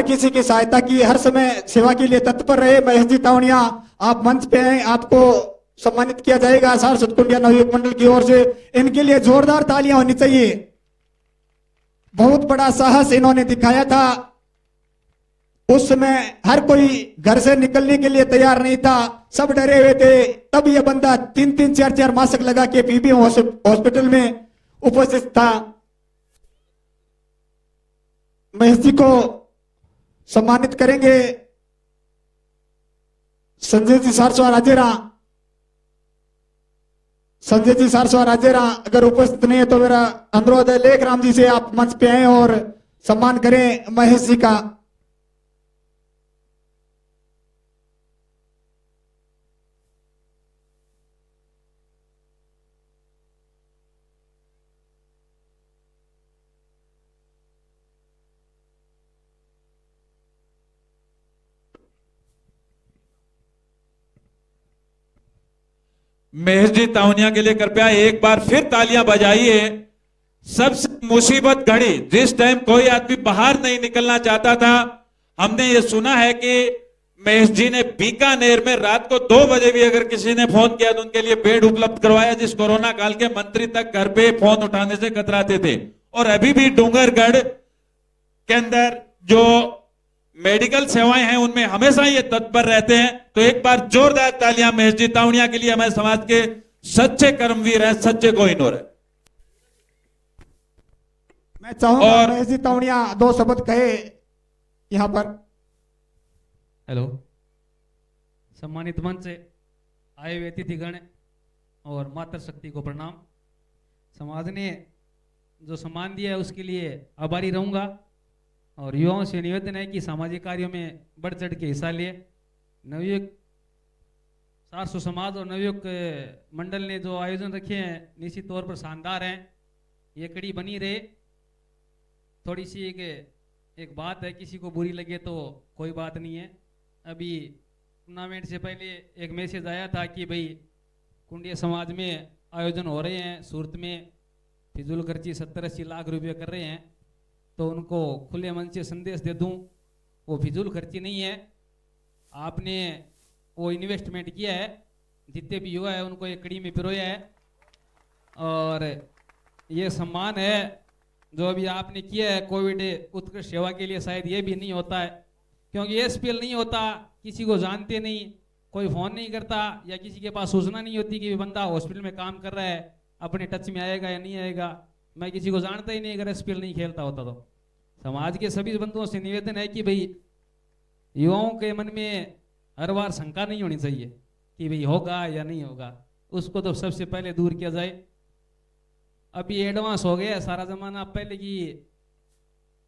किसी की सहायता की। हर समय सेवा के लिए तत्पर रहे। महेश जी तावनिया, आप मंच पे हैं, आपको सम्मानित किया जाएगा सरस्वती कुंडिया नवयुग मंडल की ओर से। इनके लिए जोरदार तालियां होनी चाहिए। बहुत बड़ा साहस इन्होंने दिखाया था। उस समय हर कोई घर से निकलने के लिए तैयार नहीं था, सब डरे हुए थे। तब यह बंदा 3-3, 4-4 मास्क लगा के पीबीएम हॉस्पिटल में उपस्थित था। महेश जी को सम्मानित करेंगे संजय जी सारस्वा राजेरा। संजय जी सारस्वा राजेरा अगर उपस्थित नहीं है तो मेरा अनुरोध है लेख राम जी से आप मंच पे आए और सम्मान करें महेश जी का। महेश जी तावनिया के लिए कृपया एक बार फिर तालियां बजाइए। सबसे मुसीबत घड़ी, जिस टाइम कोई आदमी बाहर नहीं निकलना चाहता था, हमने ये सुना है कि महेश जी ने बीकानेर में रात को 2 बजे भी अगर किसी ने फोन किया तो उनके लिए बेड उपलब्ध करवाया, जिस कोरोना काल के मंत्री तक घर पे फोन उठाने से कतराते थे। और अभी भी डूंगरगढ़ के अंदर जो मेडिकल सेवाएं हैं उनमें हमेशा ये तत्पर रहते हैं। तो एक बार जोरदार तालियां महेश जी तावनिया के लिए, हमारे समाज के सच्चे कर्मवीर हैं, सच्चे कोहिनूर है। मैं चाहूंगा महेश जी तावनिया 2 शब्द कहे यहां पर। हेलो, सम्मानित मंच से आए हुए अतिथिगण और मातृशक्ति को प्रणाम। समाज ने जो सम्मान दिया है उसके लिए आभारी रहूंगा और युवाओं से निवेदन है कि सामाजिक कार्यों में बढ़ चढ़ के हिस्सा लिए। नवयुग सारस्वत समाज और नवयुग मंडल ने जो आयोजन रखे हैं निश्चित तौर पर शानदार हैं। ये कड़ी बनी रहे। थोड़ी सी एक बात है, किसी को बुरी लगे तो कोई बात नहीं है। अभी टूर्नामेंट से पहले एक मैसेज आया था कि भाई कुंडिया समाज में आयोजन हो रहे हैं, सूरत में फिजूल खर्ची 70-80 लाख रुपये कर रहे हैं, तो उनको खुले मन से संदेश दे दूं वो फिजूल खर्ची नहीं है। आपने वो इन्वेस्टमेंट किया है, जितने भी युवा है उनको एक कड़ी में पिरोया है और ये सम्मान है जो अभी आपने किया है कोविड उत्कृष्ट सेवा के लिए। शायद ये भी नहीं होता है, क्योंकि एसपीएल नहीं होता, किसी को जानते नहीं, कोई फ़ोन नहीं करता या किसी के पास सूचना नहीं होती कि बंदा हॉस्पिटल में काम कर रहा है, अपने टच में आएगा या नहीं आएगा। मैं किसी को जानता ही नहीं अगर एसपीएल नहीं खेलता होता तो। समाज के सभी बंधुओं से निवेदन है कि भाई युवाओं के मन में हर बार शंका नहीं होनी चाहिए कि भाई होगा या नहीं होगा, उसको तो सबसे पहले दूर किया जाए। अभी एडवांस हो गया सारा जमाना। पहले की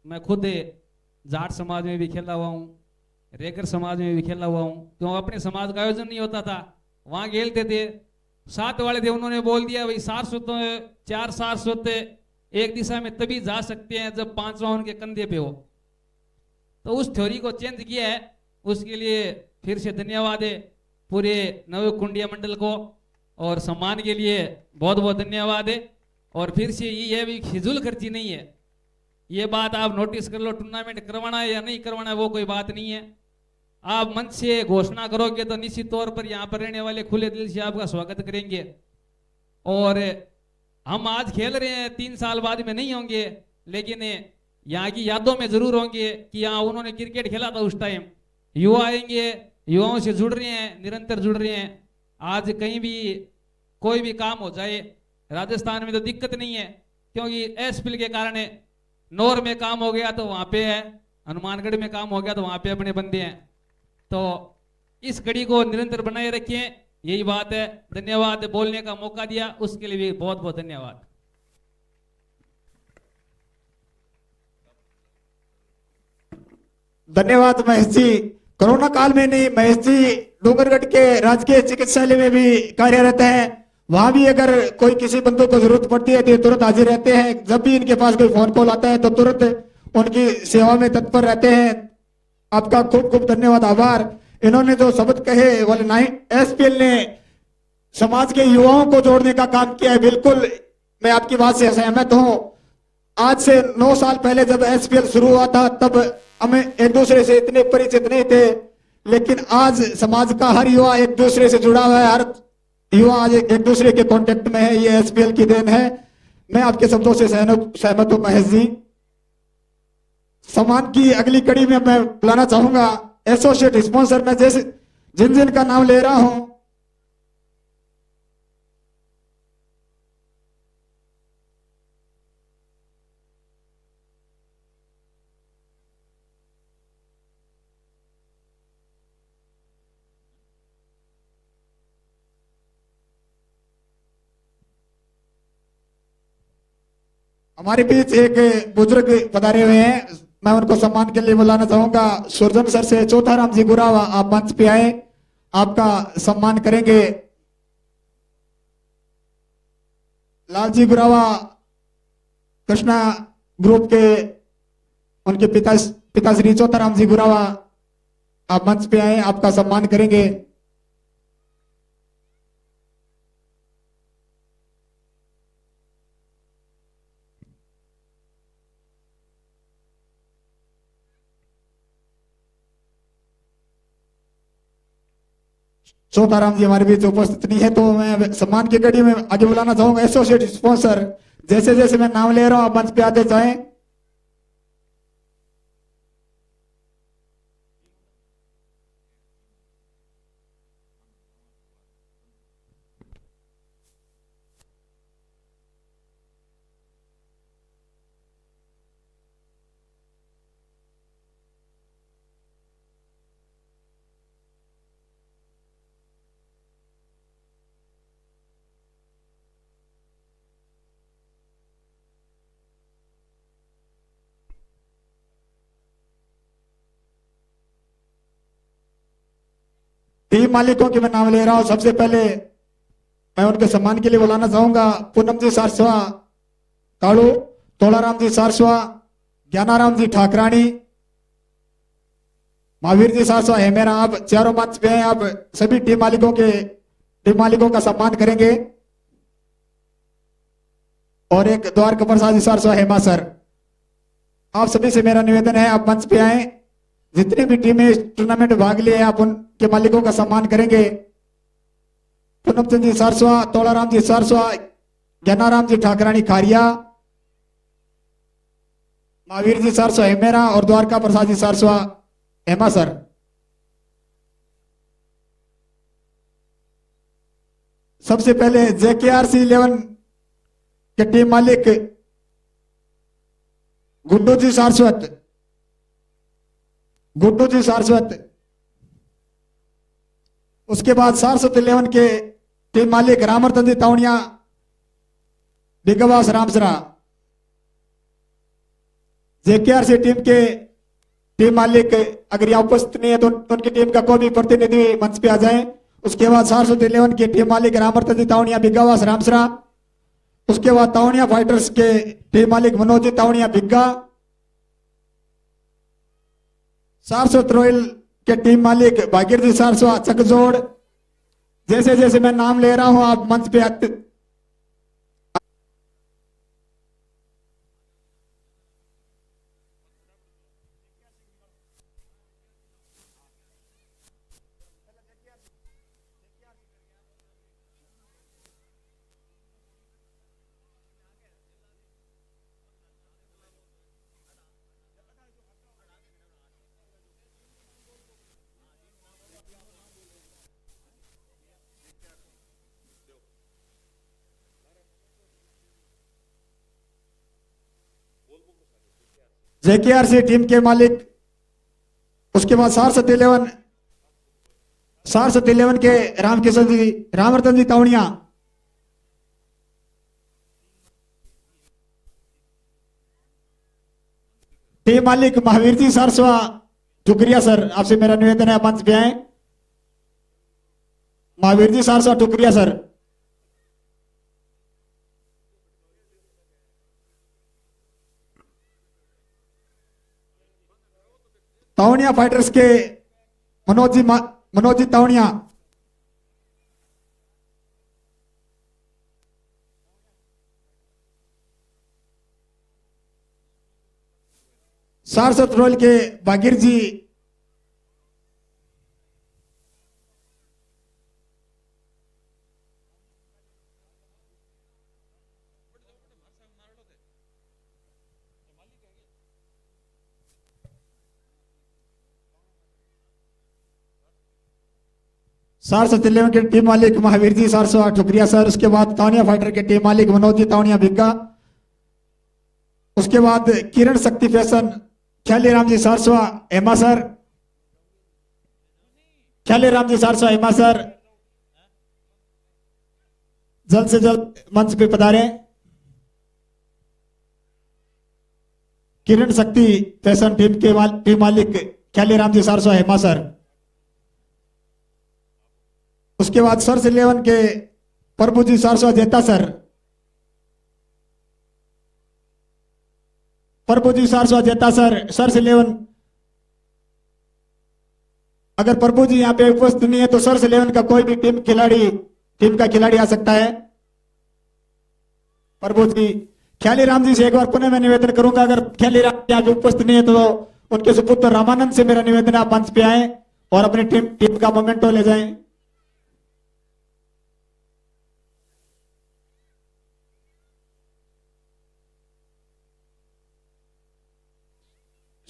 मैं खुद जाट समाज में भी खेला हुआ हूँ, रेगर समाज में भी खेला हुआ हूँ, क्यों अपने समाज का आयोजन नहीं होता था, वहां खेलते थे। साथ वाले थे, उन्होंने बोल दिया भाई सारस्वत 4 सारस्वत एक दिशा में तभी जा सकते हैं जब 5वां उनके कंधे पे हो। तो उस थ्योरी को चेंज किया है, उसके लिए फिर से धन्यवाद है पूरे नवकुंडिया मंडल को, और सम्मान के लिए बहुत बहुत धन्यवाद है। और फिर से ये भी फिजूल खर्ची नहीं है, ये बात आप नोटिस कर लो, टूर्नामेंट करवाना है या नहीं करवाना है वो कोई बात नहीं है। आप मंच से घोषणा करोगे तो निश्चित तौर पर यहाँ पर रहने वाले खुले दिल से आपका स्वागत करेंगे। और हम आज खेल रहे हैं, 3 साल बाद में नहीं होंगे, लेकिन यहाँ की यादों में जरूर होंगे कि यहाँ उन्होंने क्रिकेट खेला था उस टाइम। युवा आएंगे, युवाओं से जुड़ रहे हैं, निरंतर जुड़ रहे हैं। आज कहीं भी कोई भी काम हो जाए, राजस्थान में तो दिक्कत नहीं है, क्योंकि एसपीएल के कारण नौर में काम हो गया तो वहां पे है, हनुमानगढ़ में काम हो गया तो वहां पे अपने बंदे हैं। तो इस कड़ी को निरंतर बनाए रखें, यही बात है। धन्यवाद, बोलने का मौका दिया उसके लिए भी बहुत बहुत धन्यवाद। धन्यवाद महेश जी। कोरोना काल में नहीं, महेश जी डूंगरगढ़ के राजकीय चिकित्सालय में भी कार्यरत हैं, वहां भी अगर कोई किसी बंदों को जरूरत पड़ती है तो ये तुरंत हाजिर रहते हैं। जब भी इनके पास कोई फोन कॉल आता है तो तुरंत उनकी सेवा में तत्पर रहते हैं। आपका खूब खूब धन्यवाद, आभार। इन्होंने जो शब्द कहे वाले 9 एसपीएल ने समाज के युवाओं को जोड़ने का काम किया है, बिल्कुल मैं आपकी बात से सहमत हूं। आज से 9 साल पहले जब एसपीएल शुरू हुआ था तब हमें एक दूसरे से इतने परिचित नहीं थे, लेकिन आज समाज का हर युवा एक दूसरे से जुड़ा हुआ है, हर युवा आज एक दूसरे के कांटेक्ट में है। ये एसपीएल की देन है। मैं आपके शब्दों से सहमत हूं महेश जी। सम्मान की अगली कड़ी में मैं बुलाना चाहूंगा एसोसिएट स्पॉन्सर में, जैसे जिन जिन का नाम ले रहा हूं, हमारे बीच एक बुजुर्ग पधारे हुए हैं, मैं उनको सम्मान के लिए बुलाना चाहूंगा। सुरजन सर से चौथा राम जी गुरावा आप मंच पे आए, आपका सम्मान करेंगे। लाल जी गुरावा कृष्णा ग्रुप के उनके पिताश्री चौथा राम जी गुरावा आप मंच पे आए, आपका सम्मान करेंगे। चौथाराम जी हमारे बीच उपस्थित नहीं है, तो मैं सम्मान की कड़ी में आगे बुलाना चाहूंगा एसोसिएट स्पॉन्सर। जैसे जैसे मैं नाम ले रहा हूं आप मंच पे आते जाएं। टीम मालिकों के मैं नाम ले रहा हूं। सबसे पहले मैं उनके सम्मान के लिए बुलाना चाहूंगा पूनम जी सारस्वा काड़ू, तोलाराम जी सारस्वा, ज्ञानाराम जी ठाकरानी, महावीर जी सारस्वा है मेरा। आप चारों मंच पे हैं, आप सभी टीम मालिकों का सम्मान करेंगे। और एक द्वारका प्रसाद जी सारस्वा हेमा सर, आप सभी से मेरा निवेदन है आप मंच पे आए। जितनी भी टीमें इस टूर्नामेंट में भाग लिए आप उनके मालिकों का सम्मान करेंगे। पूनम चंद जी सारस्वा, तोलाराम जी सारस्वा, ज्ञानाराम जी ठाकरानी खारिया, महावीर जी सारस्वा हेमेरा और द्वारका प्रसाद जी सारस्वा हेमा सर। सबसे पहले JKRC 11 के टीम मालिक गुड्डू जी सारस्वत, गुड्डू जी सारस्वत, उसके बाद सारस्वत 11 के टीम मालिक रामरतन जी तावड़िया बिगवास रामसरा। जेकेआरसी टीम के टीम मालिक अगर यहाँ उपस्थित नहीं है तो उनकी टीम का कोई भी प्रतिनिधि मंच पे आ जाए। उसके बाद सारस्वत 11 के टीम मालिक रामरतन जी तावड़िया बिगवास रामसरा। उसके बाद तावड़िया फाइटर्स के टीम मालिक मनोज जी तावड़िया बिग्गा। सारस्वत रॉयल के टीम मालिक भागीर जी सारस्वा चकजोड़। जैसे जैसे मैं नाम ले रहा हूं आप मंच पे आते। जेकेआरसी टीम के मालिक। उसके बाद सारस्वत 11 के रामकिशन जी रामरतन जी तावड़िया। टीम मालिक महावीर जी सारस्वा टुकरिया। सर आपसे मेरा निवेदन है मंच पे आए। महावीर जी सारस्वा टुकरिया सर। तावड़िया फाइटर्स के मनोज जी तावड़िया। सारस्वत रॉयल के भागीर जी। सारस्वत 11 के टीम मालिक महावीर जी सारस्वा टुकरिया सर। उसके बाद तावड़िया फाइटर के टीम मालिक मनोज जी तावड़िया बिग्गा। उसके बाद किरण शक्ति फैशन ख्याली राम जी सारस्वा हेमा सर। ख्याली राम जी सारस्वा हेमा सर जल्द से जल्द मंच पे पधारे। किरण शक्ति फैशन टीम के टीम मालिक ख्याली राम जी सारस्वा हेमा सर। उसके बाद सर्स 11 के प्रभु जी सारस्वा जेता सर। प्रभु जी सारस्वा जेता सर सर्स 11। अगर प्रभु जी यहाँ पे उपस्थित नहीं है तो सर्स 11 का कोई भी टीम का खिलाड़ी आ सकता है। प्रभु जी ख्याली राम जी से एक बार पुनः मैं निवेदन करूंगा अगर ख्याली राम जी यहाँ पे उपस्थित नहीं है तो उनके सुपुत्र रामानंद से मेरा निवेदन आप मंच पे आए और अपनी टीम का मोमेंटो ले जाएं।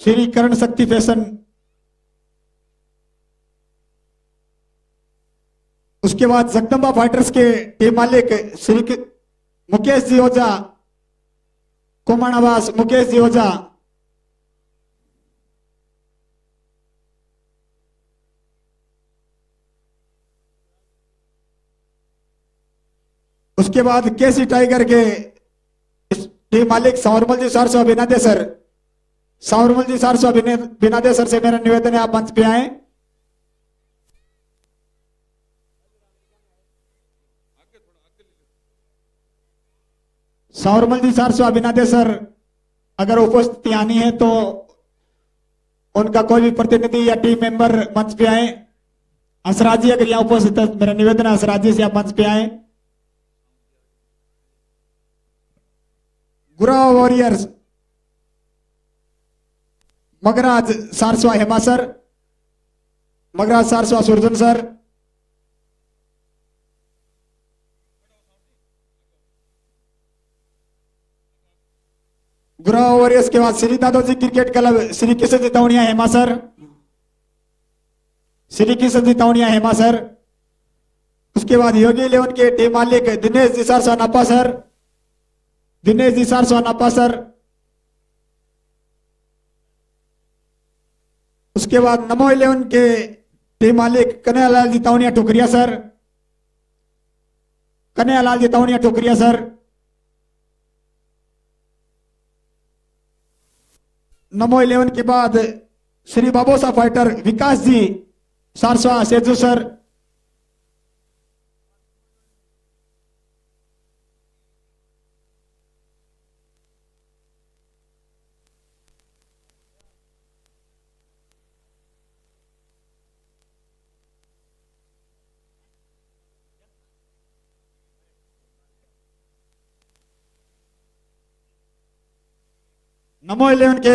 श्री करण शक्ति फैशन। उसके बाद जगदम्बा फाइटर्स के टीम मालिक श्री मुकेश जी ओझा कुमाणावास मुकेश जी ओझा। उसके बाद केसी टाइगर के टीम मालिक सावरमल जी सारस्वा बिनादे सर। सावरमल जी सारस्वा बिनादे सर से मेरा निवेदन है आप मंच पे आए। सावरमल जी सारस्वा बिनादे सर अगर उपस्थिति आनी है तो उनका कोई भी प्रतिनिधि या टीम मेंबर मंच पे आए। हंसराज जी अगर यहाँ उपस्थित है मेरा निवेदन है हंसराज जी से आप मंच पे आए। Gura warriors Magraj Saraswa Hemasar. Magraj Saraswa Surjansar. Gura warriors के बाद Shri Dadoji cricket club Shri Kishan ji Tawadia Hemasar. Shri Kishan ji Tawadia Hemasar. उसके बाद योगी 11 के टीम मालिक दिनेश जी सारस्वा नापा सर। दिनेश जी सारस्वा नापा सर। उसके बाद नमो 11 के टीम मालिक कन्हैयालाल जी तावनिया टोकरिया सर, कन्हैयालाल जी तावनिया टोकरिया सर। नमो 11 के बाद श्री बाबोसा फाइटर विकास जी सारस्वा सेजू सर। नमो 11 के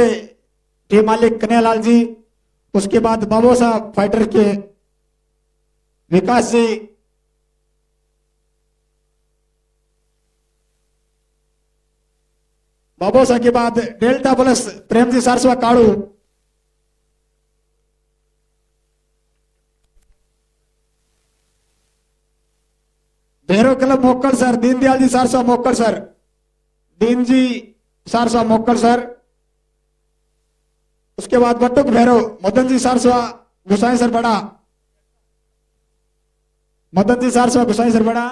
टीम मालिक कन्हैयालाल जी, उसके बाद बाबोसा फाइटर के विकास जी, बाबोसा के बाद delta plus Prem ji Saraswa काड़ू, Bhairav club मोक्कल sir, Deendayal जी सारस्वा मोक्कल सर, दीन जी सारस्वा मोक्कल सर। उसके बाद बटुक भैरव मदन जी सारस्वा गुसाई सर बड़ा, मदन जी सारस्वा गुसाई सर बड़ा।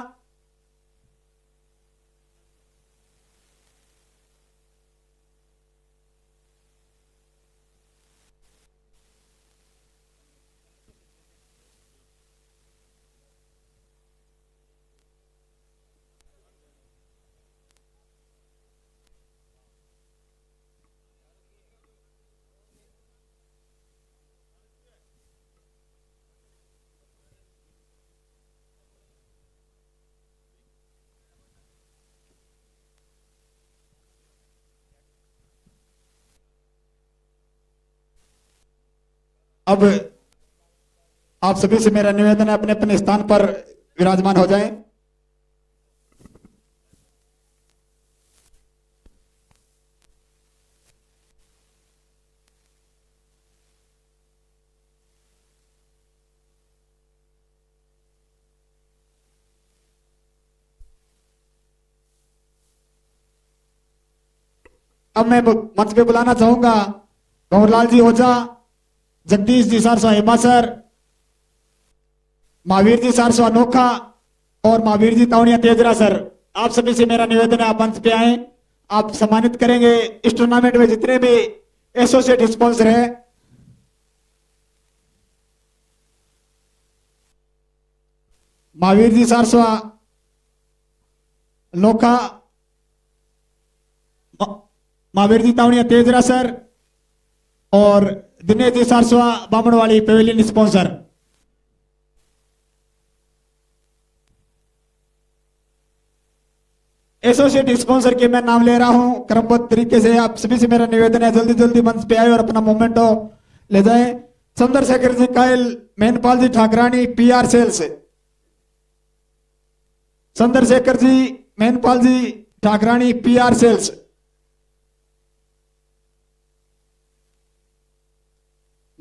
अब आप सभी से मेरा निवेदन है, अपने अपने स्थान पर विराजमान हो जाएं। अब मैं मंच पे बुलाना चाहूंगा गौरलाल जी ओझा, जगदीश जी सारस्वा हेमा सर, महावीर जी सारस्वा नोखा और महावीर जी तावनिया तेजरा सर। आप सभी से मेरा निवेदन है, आप मंच पे आए, आप सम्मानित करेंगे इस टूर्नामेंट में जितने भी एसोसिएट स्पॉन्सर है। महावीर जी सारस्वा नोखा, महावीर जी तावनिया तेजरा सर और Dinesh ji Saraswa बामणवाड़ी Pavilion sponsor. Associate sponsor के मैं नाम ले रहा हूं क्रमबद्ध तरीके से। आप सभी से मेरा निवेदन है जल्दी जल्दी मंच पे आए और अपना मोमेंटो ले जाए। चंद्रशेखर जी कायल, मेनपाल जी ठाकरानी पीआर सेल्स, चंद्रशेखर जी मेनपाल जी Thakrani PR sales.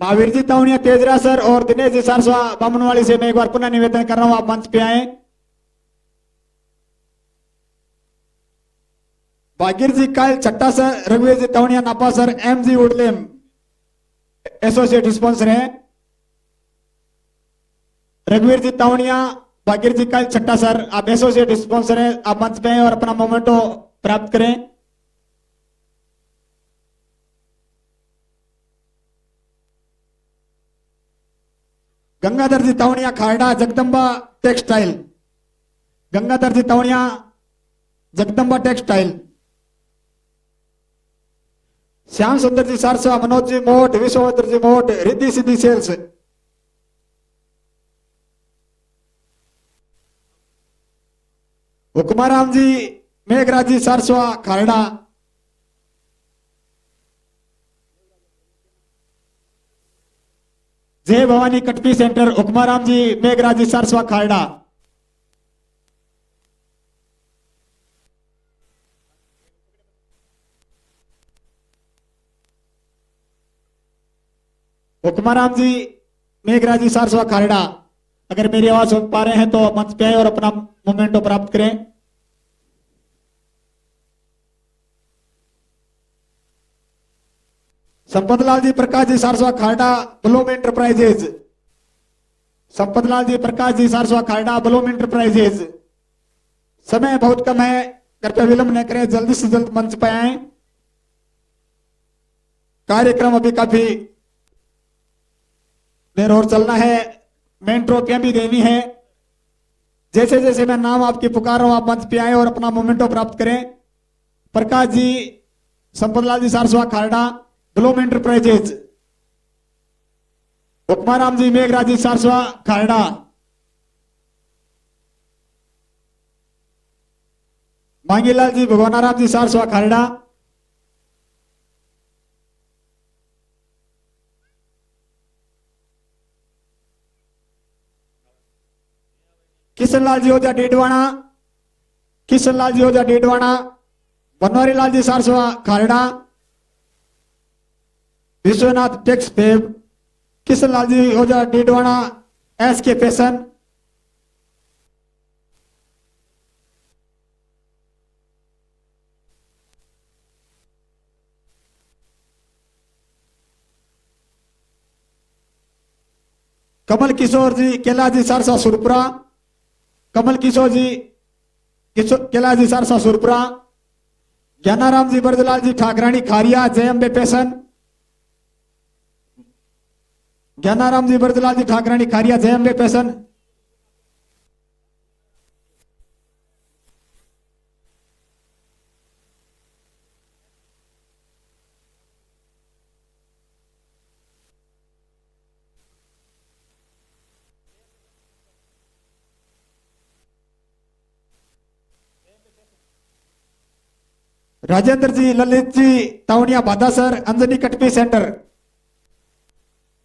Mahavir ji तावनिया Tejra sir और दिनेश जी सारस्वा बामनवाड़ी से मैं एक बार पुनः निवेदन कर रहा हूं, आप मंच पे आए। भागीर जी कायल छट्टा सर, रघुवीर ji Tawania Napasar, M G Udlem associate sponsor है। रघुवीर जी तावनिया, भागीर जी कायल छट्टा सर, आप एसोसिएट स्पॉन्सर हैं, आप मंच पे आए और अपना मोमेंटो प्राप्त करें। गंगाधर जी तावनिया खारडा जगदम्बा टेक्सटाइल, गंगाधर जी तावनिया जगदम्बा टेक्सटाइल। श्याम सुंदर जी सारस्वा, मनोज जी मोट, विश्वभद्र जी मोट, रिद्धि सिद्धि सेल्स। हुक्माराम जी मेघराज जी सारस्वा खारडा, जय भवानी कटपी सेंटर हुक्माराम जी मेघराज जी सारस्वा खारडा। हुक्माराम जी मेघराज जी सारस्वा खारडा, अगर मेरी आवाज सुन पा रहे हैं तो मंच पे आए और अपना मोमेंटो प्राप्त करें। संपतलाल जी प्रकाश जी सारस्वा खारडा ब्लूम एंटरप्राइजेज, संपतलाल जी, प्रकाश जी सारस्वा खारडा, ब्लूम इंटरप्राइजेज। समय बहुत कम है, कृपया विलंब न करें, जल्दी से जल्द मंच पर आए। कार्यक्रम अभी काफी देर और चलना है, मेन ट्रॉफियां भी देनी है। जैसे जैसे मैं नाम आपकी पुकार रहा हूं, आप मंच पे आए और अपना मोमेंटो प्राप्त करें। प्रकाश जी, संपतलाल जी सारस्वा खारडा, ब्लूम इंटरप्राइजेज। उपमाराम जी, मेघराज जी सारस्वा खारडा। मांगीलाल जी, भगवानाराम जी सारस्वा खारडा। किशनलाल जी ओझा डीडवाणा, किशनलाल जी ओझा डीडवाणा। बनवारी लाल जी सारस्वा खारडा। विश्वनाथ टेक्स फेब, किशनलाल जी ओझा डीडवाणा, एस के फैशन। कमल किशोर जी, कैलाश जी सारसा सुरपुरा। कमल किशोर जी, Kailash ji Saharsa Surpura. Gyanaram ji, Bardalal ji Thakrani Khariya, Jai Ambe fashion. Gyanaram ji, Bardalal ji Thakrani Khariya, Jai Ambe fashion. Rajendra ji, Lalit ji Tawadia Badasar, Anjani cut piece centre.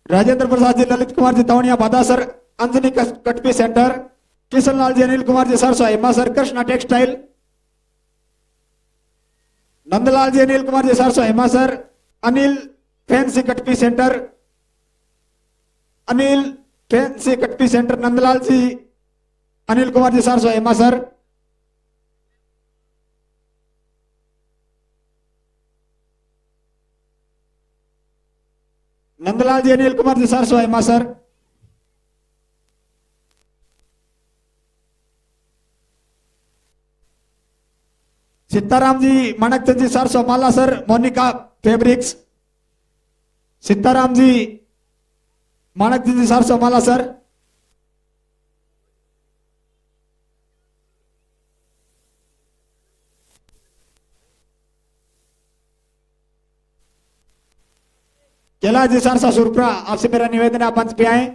Rajendra Prasad ji, Lalit Kumar ji Tawadia Badasar, Anjani cut piece centre. Kishanlal ji, Anil Kumar ji Sarso Hemasar, Krishna textile. Nandlal ji, Anil Kumar ji Sarso Hemasar, Anil fancy cut piece centre. Anil fancy cut piece centre, Nandlal ji, Anil Kumar ji Sarso Hemasar. Nandlal ji, Anil Kumar ji Sarso Hema sir. Sitaram ji, Manakchand जी सरसो माला सर, मोनिका फैब्रिक्स। सीताराम जी, माणकचंद जी सरसो माला सर। कैलाश जी सरसा सुरपुरा, आपसे मेरा निवेदन है, आप मंच पे आए।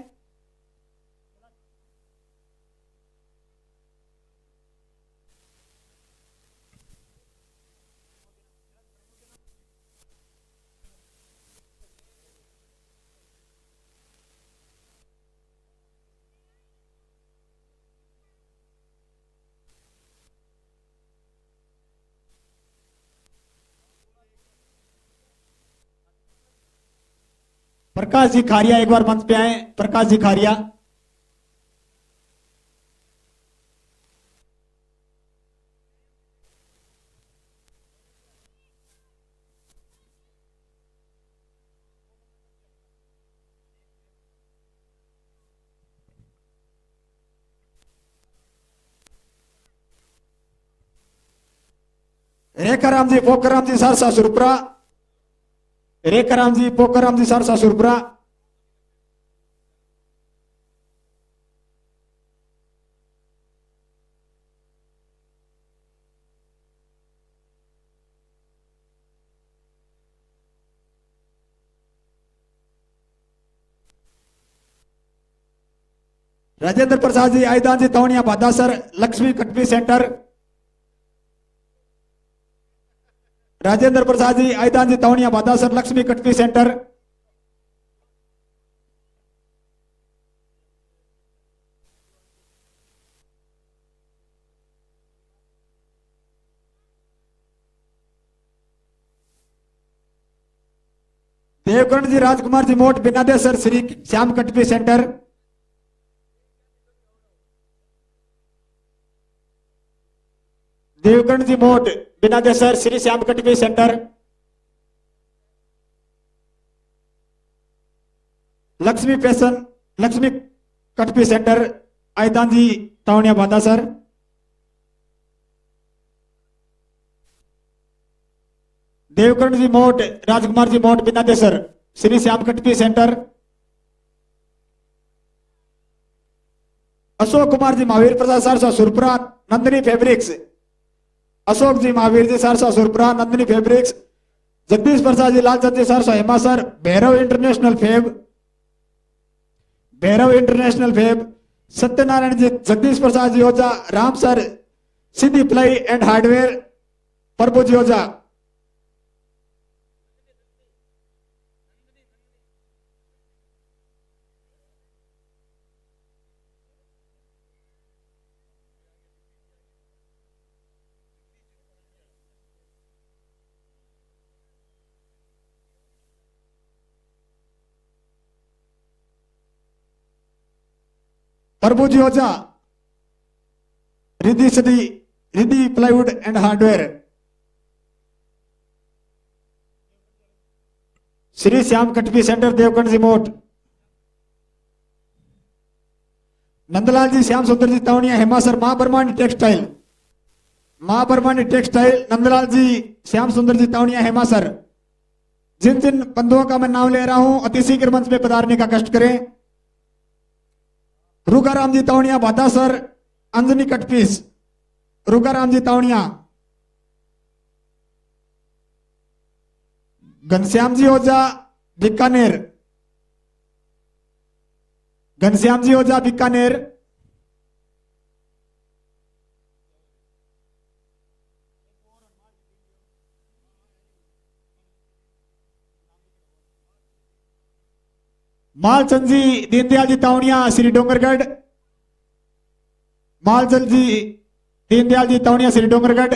प्रकाश जी खारिया, एक बार मंच पे आए। Prakash ji Khariya. Rekharam ji, Pokhram ji Sarsa Surpura. Rekharam ji, Pokhram ji Sarsa Surpura. Rajendra Prasad ji, Aaydan ji Tauniya Badasar, Lakshmi cut piece centre. Rajendra Prasad ji, Aaydan ji Tauniya Badasar, Lakshmi cut piece centre. Devkaran ji, Rajkumar ji Mot, Binadesar, Shri Shyam cut piece centre. Devkaran ji Mot, Binadesar, Shri Shyam cut piece centre. Lakshmi fashion, Lakshmi cut piece centre Aaydan ji Tauniya Badasar. Devkaran ji मोट, राजकुमार जी मोट बिना sir, Shri Shyam cut piece centre. Ashok Kumar ji Mahavir Prasad Sarsa Surpura Nandini fabrics, Ashok ji Mahavir ji Sarsa Surpura Nandini fabrics. Jagdish Prasad ji Lalchand ji Sarsa Hemasar Bhairav international fab, Bhairav international fab. Satyanarayan ji Jagdish Prasad ji Ojha Ramsar Siddhi ply and hardware Prabhu ji Ojha. Prabhu ji Ojha Riddhi Siddhi Riddhi plywood and hardware. Shri Shyam cut piece centre Devkaran ji मोट। नंदलाल जी श्याम सुंदर जी Tawadia Hema sir मां ब्रह्मांड textile, मां ब्रह्मांड textile Nandlal जी श्याम सुंदर जी Tawadia Hema sir. जिन जिन बंधुओं का मैं नाम ले रहा हूं अति शीघ्र मंच में पधारने का कष्ट करें। रूगाराम जी तावड़िया बादा सर अंजनी कटपीस, रूगाराम जी तावड़िया। घनश्याम जी ओझा बीकानेर, घनश्याम जी ओझा बीकानेर। मालचंद जी दीनदयाल जी तावड़िया श्री डोंगरगढ़, मालचंद जी दीनदयाल जी तावड़िया श्री डोंगरगढ़।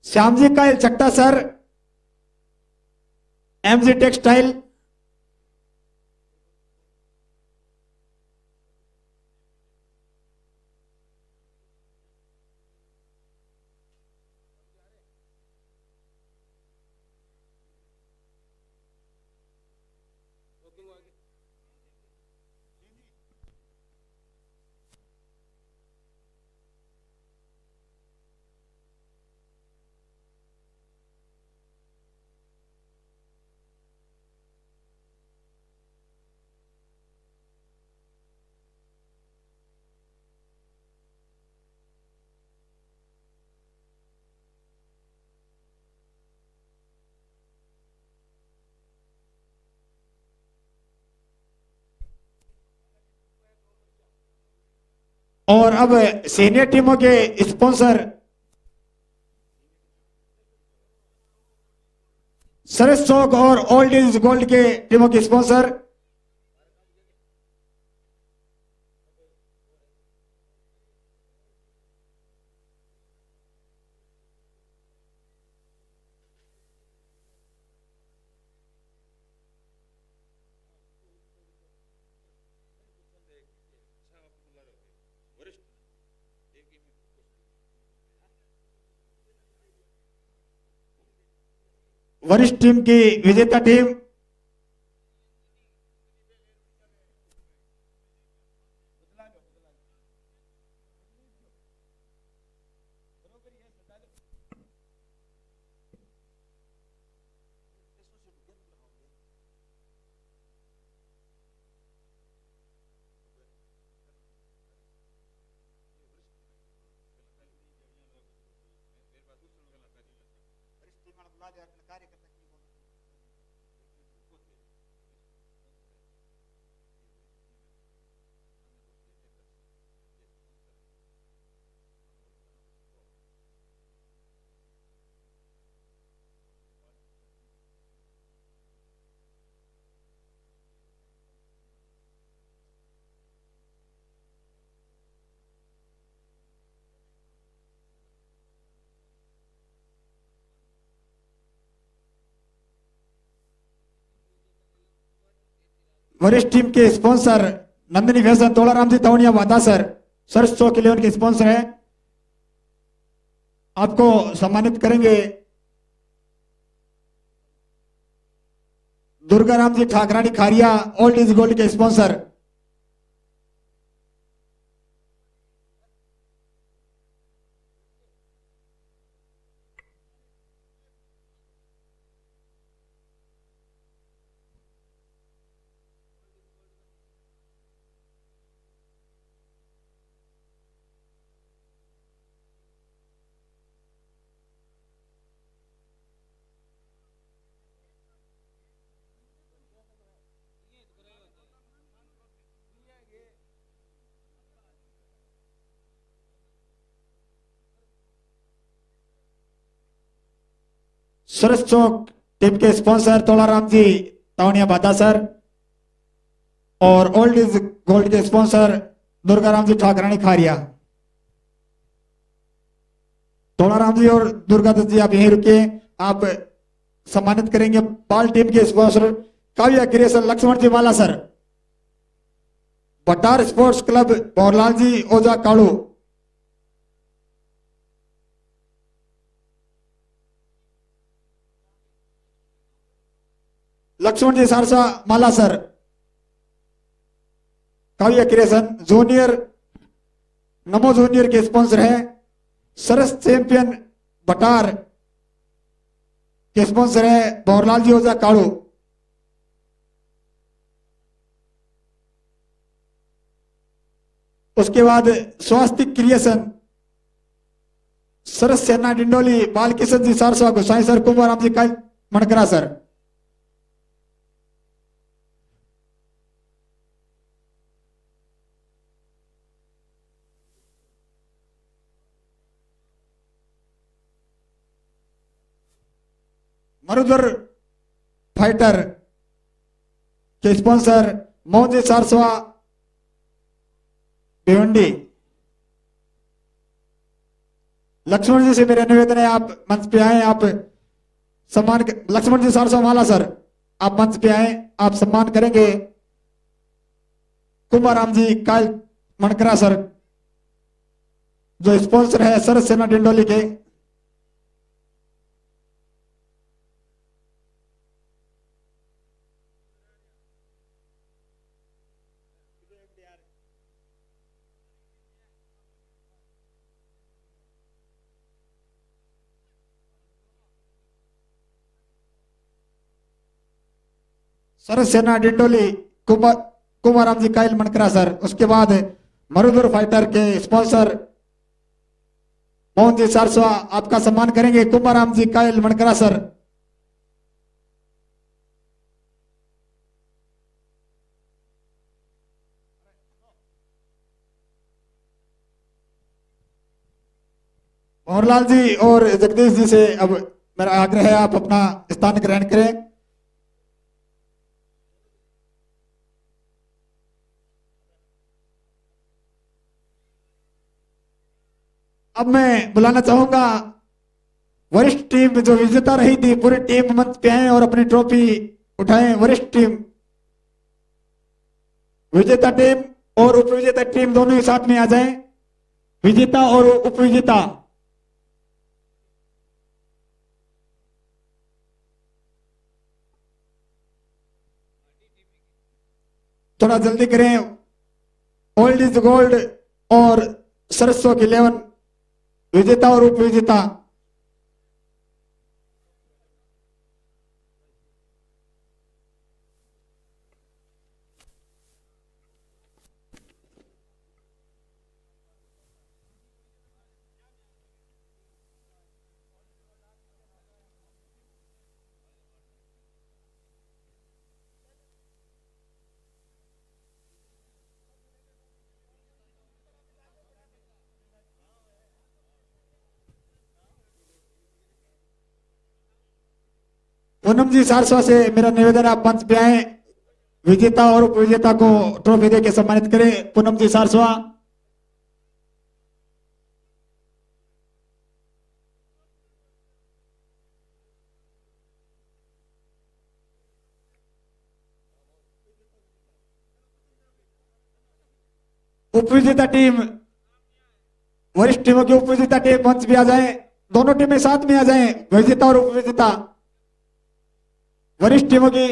श्याम जी का चट्टा सर एमजी टेक्सटाइल। और अब सीनियर टीमों के स्पॉन्सर सरस चौक और ओल्ड इज गोल्ड के टीमों के स्पॉन्सर वरिष्ठ टीम की विजेता टीम वरिष्ठ टीम के स्पॉन्सर नंदिनी फैशन तोलाराम जी तावड़िया वादा सर सर्च चौक 11 के स्पॉन्सर हैं, आपको सम्मानित करेंगे। दुर्गाराम जी ठाकरानी खारिया ओल्ड इज गोल्ड के स्पॉन्सर। सरस चौक टीम के स्पॉन्सर तोलाराम जी तावड़िया बादा सर और ओल्ड इज गोल्ड के स्पॉन्सर दुर्गाराम जी ठाकरानी खारिया। तोलाराम जी और दुर्गा दत्त जी आप यहीं रुकिए, आप सम्मानित करेंगे बाल टीम के स्पॉन्सर काव्या क्रिएशन लक्ष्मण जी वाला सर, भट्टार स्पोर्ट्स क्लब भवरलाल जी ओझा कालू, लक्ष्मण जी सारसा माला सर, काव्या क्रिएशन जूनियर नमो जूनियर के स्पॉन्सर है, सरस चैंपियन भटार के स्पॉन्सर है भवरलाल जी ओझा कालू। उसके बाद स्वास्तिक क्रिएशन सरस सेना डिंडोली बाल किशन जी सारसा गोसाई सर कुमाराम जी का मणकरा सर। मरुधर फाइटर के स्पॉन्सर मोहन जी सारसवा भिवंडी। लक्ष्मण जी से मेरा निवेदन है आप मंच पे आए, आप सम्मान लक्ष्मण जी सारसवा माला सर आप मंच पे आए, आप सम्मान करेंगे कुमाराम जी काल मणकरा सर जो स्पॉन्सर है सरस सेना डिंडोली के। सरस सेना डिंडोली कुमाराम जी कायल मणकरा सर। उसके बाद मरुधर फाइटर के स्पॉन्सर मोहन जी सारसवा आपका सम्मान करेंगे कुमाराम जी कायल मणकरा सर। भंवरलाल जी और जगदीश जी से अब मेरा आग्रह है आप अपना स्थान ग्रहण करें। अब मैं बुलाना चाहूंगा वरिष्ठ टीम जो विजेता रही थी, पूरी टीम मंच पे आए और अपनी ट्रॉफी उठाएं। वरिष्ठ टीम, विजेता टीम और उपविजेता टीम दोनों ही साथ में आ जाएं। विजेता और उपविजेता थोड़ा जल्दी करें। ओल्ड इज गोल्ड और सरसों की 11 विजेता और उपविजेता। पूनम जी सारसवा से मेरा निवेदन आप मंच पे आए, विजेता और उपविजेता को ट्रॉफी देकर सम्मानित करें। पूनम जी सारसवा। उपविजेता टीम, वरिष्ठ टीमों की उपविजेता टीम मंच पे आ जाए, दोनों टीमें साथ में आ जाएं, विजेता और उपविजेता वरिष्ठ टीमों की।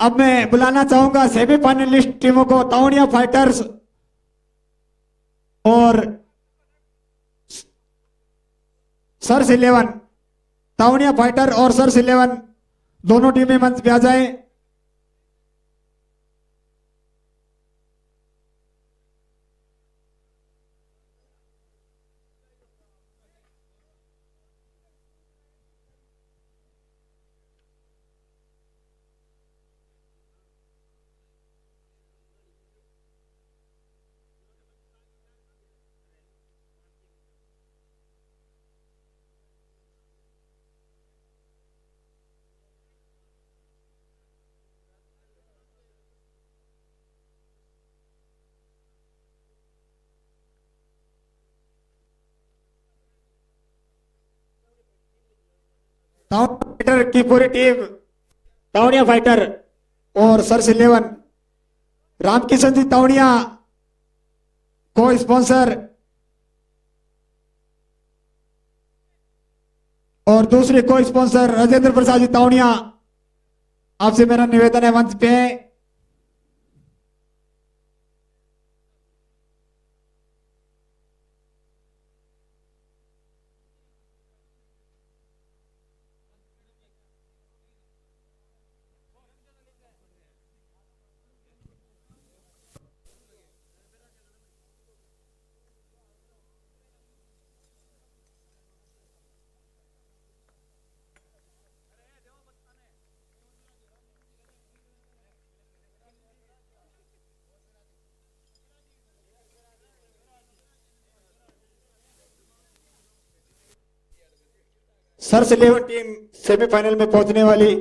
अब मैं बुलाना चाहूंगा सेमीफाइनलिस्ट टीमों को, ताउनिया फाइटर्स और सर्स 11। ताउनिया फाइटर और सर्स 11 दोनों टीमें मंच पे आ जाएं। फाइटर की पूरी टीम, ताउनिया फाइटर और सर्स 11, रामकिशन जी ताउनिया को स्पॉन्सर और दूसरे को स्पॉन्सर राजेंद्र प्रसाद जी ताउनिया। आपसे मेरा निवेदन है मंच पे सर्स 11 टीम सेमीफाइनल में पहुंचने वाली।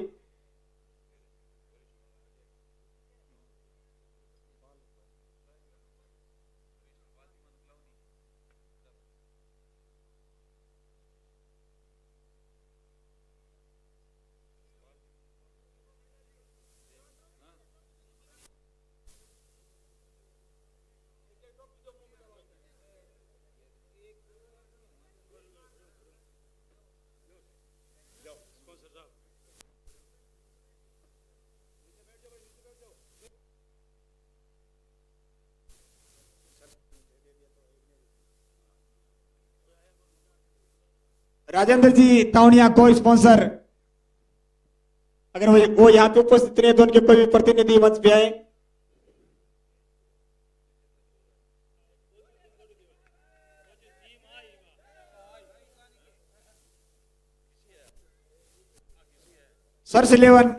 राजेंद्र जी ताउनिया को स्पॉन्सर, अगर वो यहाँ पे उपस्थित रहे तो उनके कोई भी प्रतिनिधि मंच पे आए। सर्स 11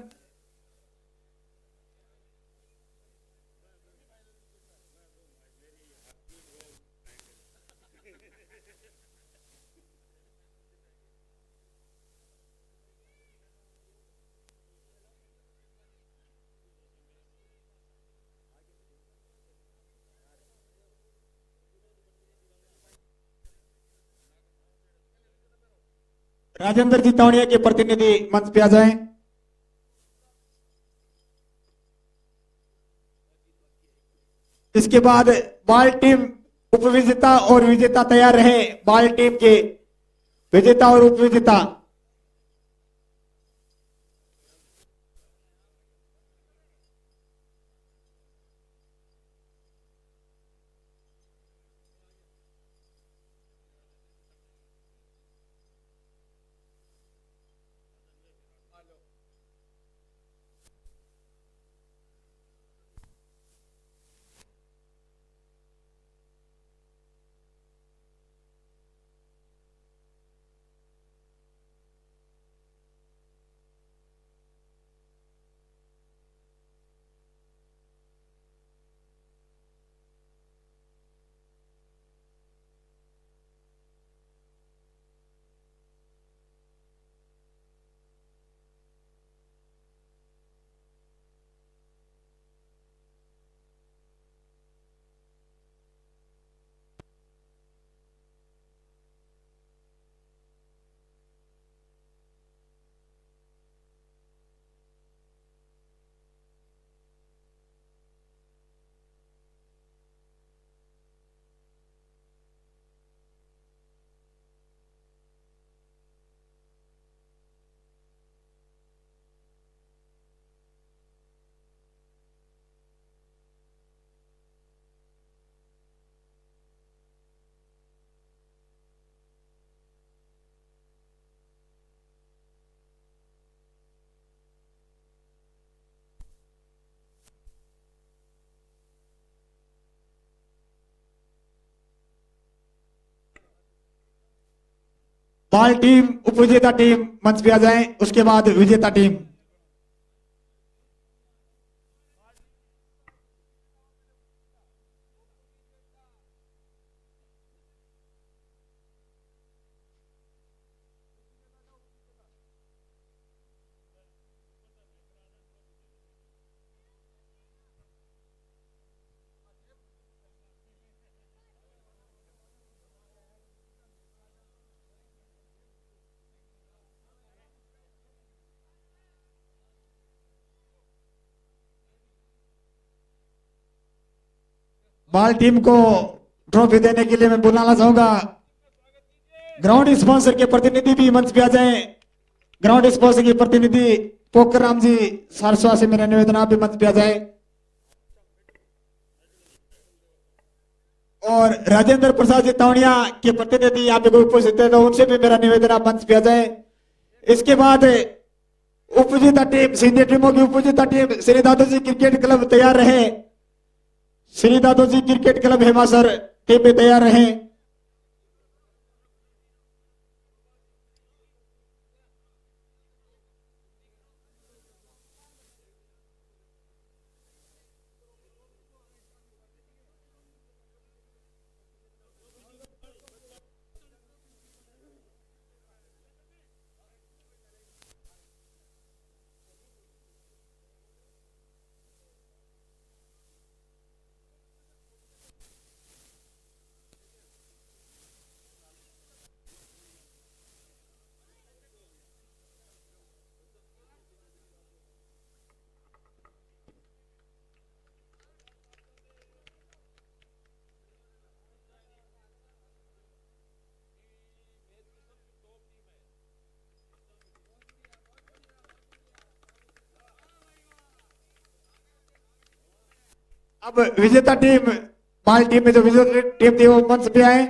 राजेंद्र जी ताउनिया के प्रतिनिधि मंच पे आ जाएं। इसके बाद बाल टीम उपविजेता और विजेता तैयार रहे। बाल टीम के विजेता और उपविजेता। बाल टीम उपविजेता टीम मंच पे आ जाए, उसके बाद विजेता टीम। बाल टीम को ट्रॉफी देने के लिए मैं बुलाना चाहूंगा ग्राउंड स्पॉन्सर के प्रतिनिधि भी मंच पे आ जाएं। ग्राउंड स्पॉन्सर के प्रतिनिधि पोकर राम जी सारस्वा से मेरा निवेदन, आप भी मंच पे आ जाए। और राजेंद्र प्रसाद जी तावड़िया के प्रतिनिधि यहाँ पे कोई उपस्थित है तो उनसे भी मेरा निवेदन, आप मंच पे आ जाए। इसके बाद उपविजेता टीम, सीनियर टीमों की उपविजेता team Shri Dadoji cricket club तैयार रहे। Shri Dadoji cricket club Hemasar team में तैयार रहे। अब विजेता टीम, बाल टीम में जो विजेता टीम थी वो मंच पे आए।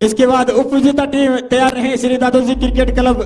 इसके बाद उप विजेता टीम तैयार रहे श्री दादोजी क्रिकेट क्लब।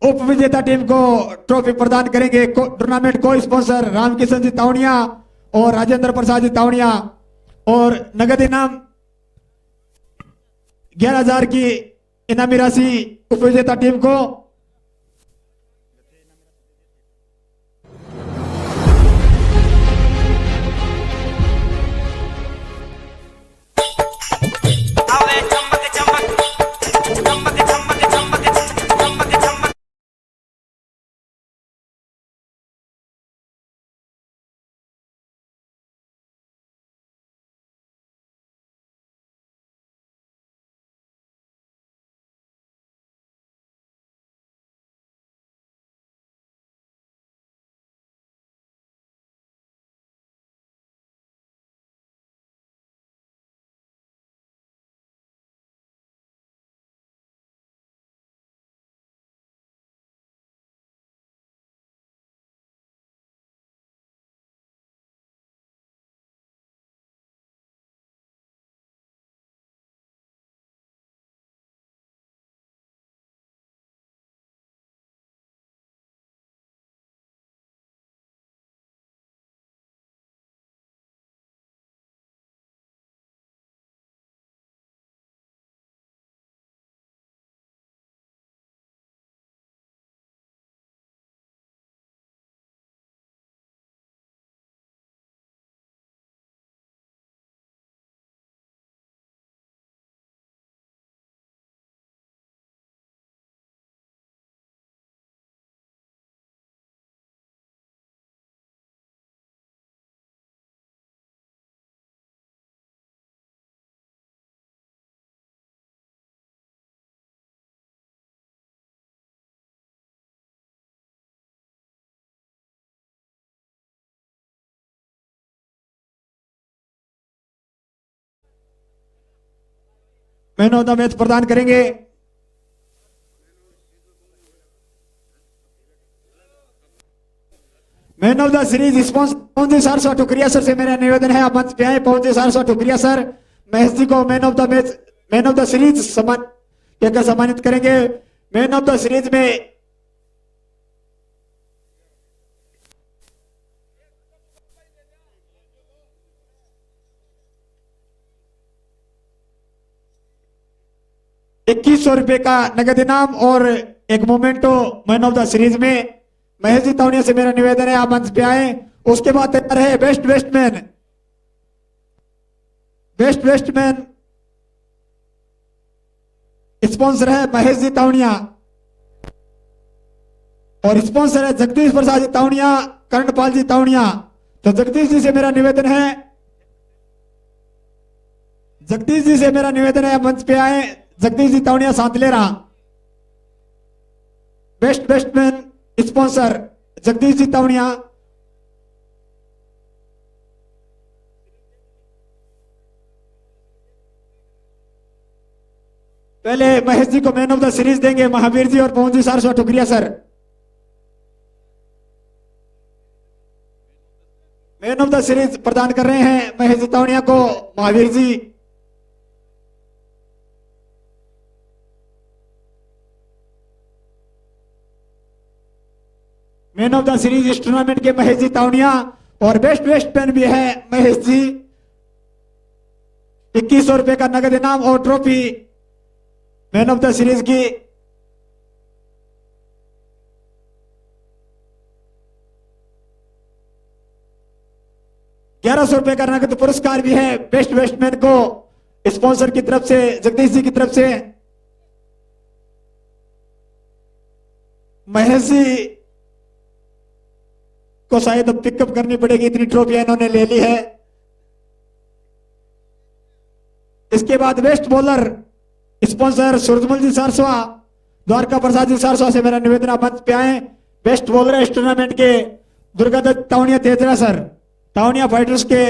उप विजेता टीम को ट्रॉफी प्रदान करेंगे टूर्नामेंट को स्पॉन्सर रामकिशन जी तावड़िया और राजेंद्र प्रसाद जी तावड़िया। और नगद इनाम 11,000 की इनामी राशि उप विजेता टीम को। मैन ऑफ द मैच प्रदान करेंगे। Man of the series sponsor Pavan ji Saraswat Tukriya sir से मेरा निवेदन है, आप मंच पे आए। पवन जी सारस्वत टुकरिया सर महेश जी को man of the match, man of the series सम्मान देकर सम्मानित करेंगे। मैन ऑफ द सीरीज में ₹2100 का नगद इनाम और एक memento man of the series में महेश जी तावड़िया से मेरा निवेदन है, आप मंच पे आए। उसके बाद तैयार है best batsman, best batsman sponsor है महेश जी तावड़िया और स्पॉन्सर है जगदीश प्रसाद जी तावड़िया, कर्णपाल जी तावड़िया। तो जगदीश जी से मेरा निवेदन है, जगदीश जी से मेरा निवेदन है, मंच पे आए। Jagdish ji तावड़िया सांतलेरा, best batsman sponsor Jagdish ji तावड़िया। पहले महेश जी को मैन ऑफ द सीरीज देंगे महावीर जी और Pavan ji Saraswat Tukriya sir. Man of the series प्रदान कर रहे हैं महेश जी तावड़िया को Mahavir ji. Man of the series इस टूर्नामेंट के महेश जी तावड़िया और बेस्ट बेस्टमैन भी है महेश जी। ₹2100 का नगद इनाम और trophy man of the series की। ₹1100 का नगद पुरस्कार भी है बेस्ट बेस्टमैन को स्पॉन्सर की तरफ से, जगदीश जी की तरफ से। महेश जी को शायद अब पिकअप करनी पड़ेगी, इतनी ट्रॉफियां इन्होंने ले ली है। इसके बाद best bowler sponsor Surajmal ji Saraswa, Dwarka Prasad ji Saraswa से मेरा निवेदन, आप मंच पे आए। बेस्ट बॉलर इस टूर्नामेंट के दुर्गादत्त तावड़िया तेजरा सर, तावड़िया फाइटर्स के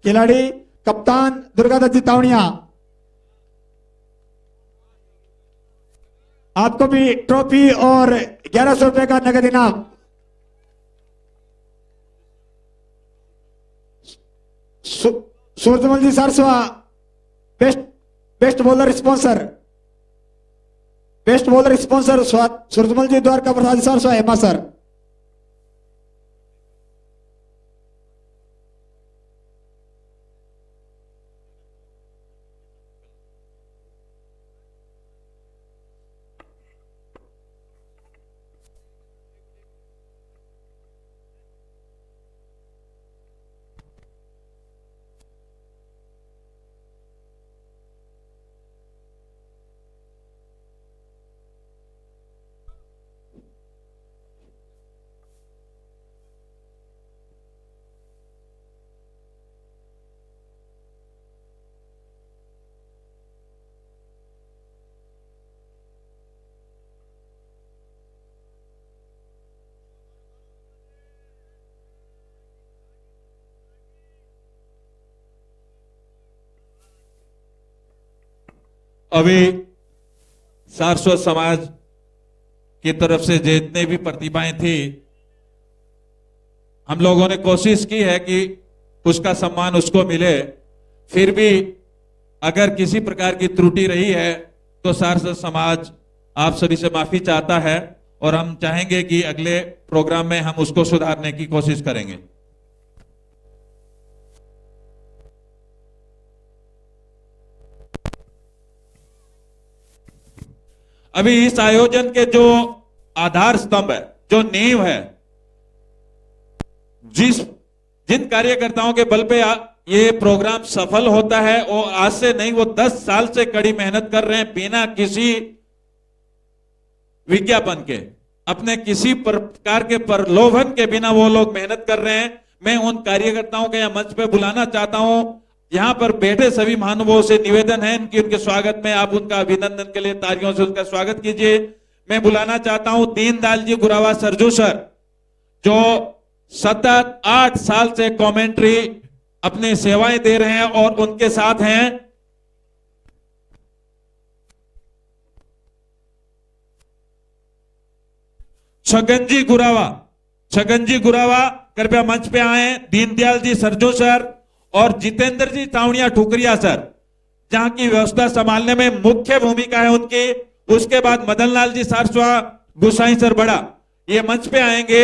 खिलाड़ी कप्तान दुर्गादत्त जी तावड़िया। आपको भी ट्रॉफी और ₹1100 का नगद इनाम। Surajmal ji Saraswa best best bowler sponsor, best bowler sponsor Surajmal ji, Dwarka Prasad Saraswa, Hemasar. अभी सारस्वत समाज की तरफ से जितने भी प्रतिभाएं थी, हम लोगों ने कोशिश की है कि उसका सम्मान उसको मिले। फिर भी अगर किसी प्रकार की त्रुटि रही है तो सारस्वत समाज आप सभी से माफी चाहता है और हम चाहेंगे कि अगले प्रोग्राम में हम उसको सुधारने की कोशिश करेंगे। अभी इस आयोजन के जो आधार स्तंभ है, जो नींव है, जिन कार्यकर्ताओं के बल पे ये प्रोग्राम सफल होता है, वो आज से नहीं, वो 10 साल से कड़ी मेहनत कर रहे हैं बिना किसी विज्ञापन के, अपने किसी प्रकार के प्रलोभन के बिना वो लोग मेहनत कर रहे हैं। मैं उन कार्यकर्ताओं को यहां मंच पे बुलाना चाहता हूं। यहां पर बैठे सभी महानुभावों से निवेदन है कि उनके स्वागत में आप उनका अभिनंदन के लिए तालियों से उनका स्वागत कीजिए। मैं बुलाना चाहता हूं दीनदयाल जी गुरावा सरजू सर, जो सतत 8 साल से कमेंट्री अपने सेवाएं दे रहे हैं और उनके साथ हैं छगन जी गुरावा कृपया मंच पे आए। दीनदयाल जी सरजू सर और जितेंद्र जी तावड़िया ठुकरिया सर, जहां की व्यवस्था संभालने में मुख्य भूमिका है उनकी। उसके बाद मदन लाल जी सारस्वा गुसाई सर बड़ा, ये मंच पे आएंगे।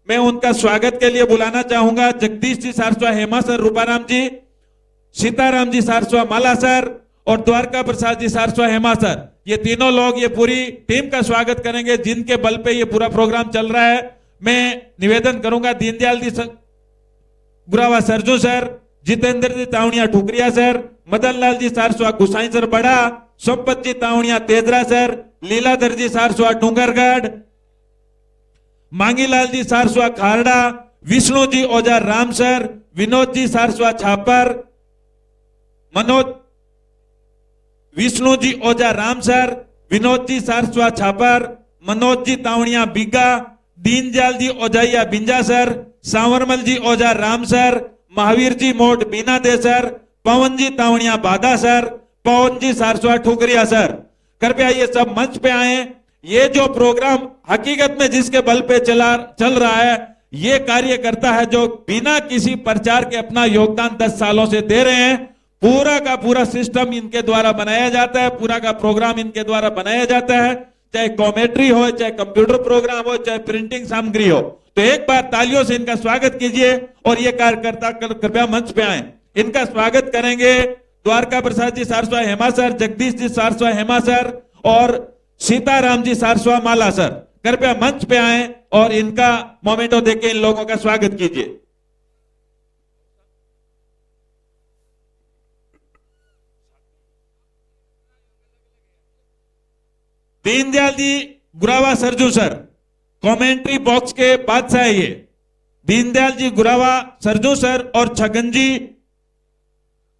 मैं उनका स्वागत के लिए बुलाना चाहूंगा जगदीश जी सारस्वा हेमा सर, रूपाराम जी, सीताराम जी सारस्वा माला सर और द्वारका प्रसाद जी सारस्वा हेमा सर। ये तीनों लोग ये पूरी टीम का स्वागत करेंगे जिनके बल पे ये पूरा प्रोग्राम चल रहा है। मैं निवेदन करूंगा दीनदयाल जी गुरावा सरजू सर, जितेंद्र जी तावड़िया ठुकरिया सर, मदन लाल जी सारस्वा गुसाई सर बड़ा, संपत जी तावड़िया तेजरा सर, लीलाधर जी सारस्वा डूंगरगढ़, मांगीलाल जी सारस्वा खारड़ा, विष्णु जी औजार राम सर, विनोद जी सारस्वा छापर, Vishnu ji Ojha Ramsar, Vinod ji Saraswa Chhapar, Manoj ji तावड़िया बीगा, Deendayal ji ओझाइया बिंजा sir, Sanwarmal ji Ojha Ram sir, Mahavir ji Mot बीना दे सर, पवन जी तावड़िया बाधा सर, पवन जी सारस्वा ठुकरिया सर। कृपया ये सब मंच पे आए। ये जो प्रोग्राम हकीकत में जिसके बल पे चल रहा है, ये कार्य करता है जो बिना किसी प्रचार के अपना योगदान 10 सालों से दे रहे हैं। पूरा का पूरा सिस्टम इनके द्वारा बनाया जाता है, पूरा का प्रोग्राम इनके द्वारा बनाया जाता है, चाहे कॉमेंट्री हो, चाहे कंप्यूटर प्रोग्राम हो, चाहे प्रिंटिंग सामग्री हो। तो एक बार तालियों से इनका स्वागत कीजिए और ये कार्यकर्ता कृपया मंच पे आए। इनका स्वागत करेंगे द्वारका प्रसाद जी सारस्वा हेमा सर, जगदीश जी सारस्वा हेमा सर और सीताराम जी सारस्वा माला सर। कृपया मंच पे आए और इनका मोमेंटो देके इन लोगों का स्वागत कीजिए। Deendayal ji Gurava Sarju sir, commentary box के बादशाह है ये। दीनदयाल जी गुरावा सरजू सर और छगन जी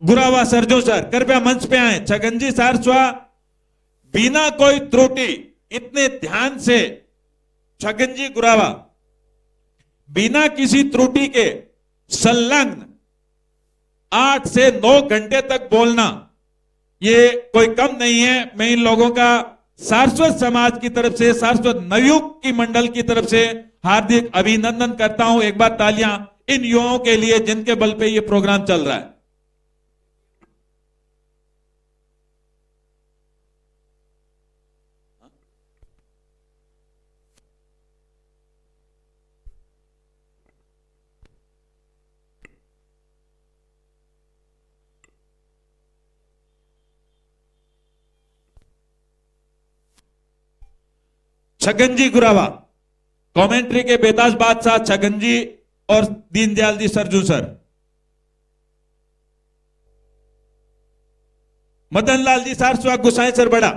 गुरावा सरजू सर, कृपया मंच पे आए। छगन जी सारस्वा बिना कोई त्रुटि, इतने ध्यान से छगन जी गुरावा बिना किसी त्रुटि के संलग्न 8 से 9 घंटे तक बोलना, ये कोई कम नहीं है। मैं इन लोगों का सारस्वत समाज की तरफ से, सारस्वत नवयुग की मंडल की तरफ से हार्दिक अभिनंदन करता हूं। एक बार तालियां इन युवाओं के लिए जिनके बल पे ये प्रोग्राम चल रहा है। छगन जी गुरावा, कमेंट्री के बेताज बादशाह छगन जी और दीनदयाल जी सरजू सर। मदन लाल जी सारस्वा गुसाई सर बड़ा,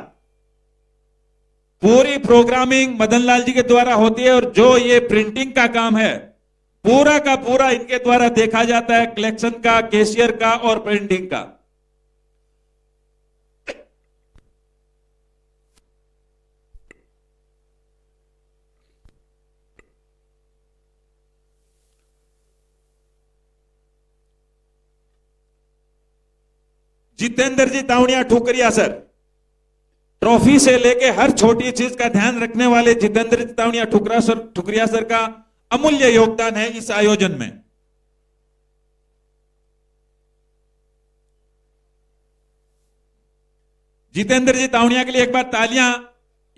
पूरी प्रोग्रामिंग मदन लाल जी के द्वारा होती है और जो ये प्रिंटिंग का काम है पूरा का पूरा इनके द्वारा देखा जाता है, कलेक्शन का, कैशियर का और प्रिंटिंग का। जितेंद्र जी तावड़िया ठुकरिया सर, ट्रॉफी से लेके हर छोटी चीज का ध्यान रखने वाले जितेंद्र जी तावड़िया ठुकरिया सर का अमूल्य योगदान है इस आयोजन में। जितेंद्र जी तावड़िया के लिए एक बार तालियां।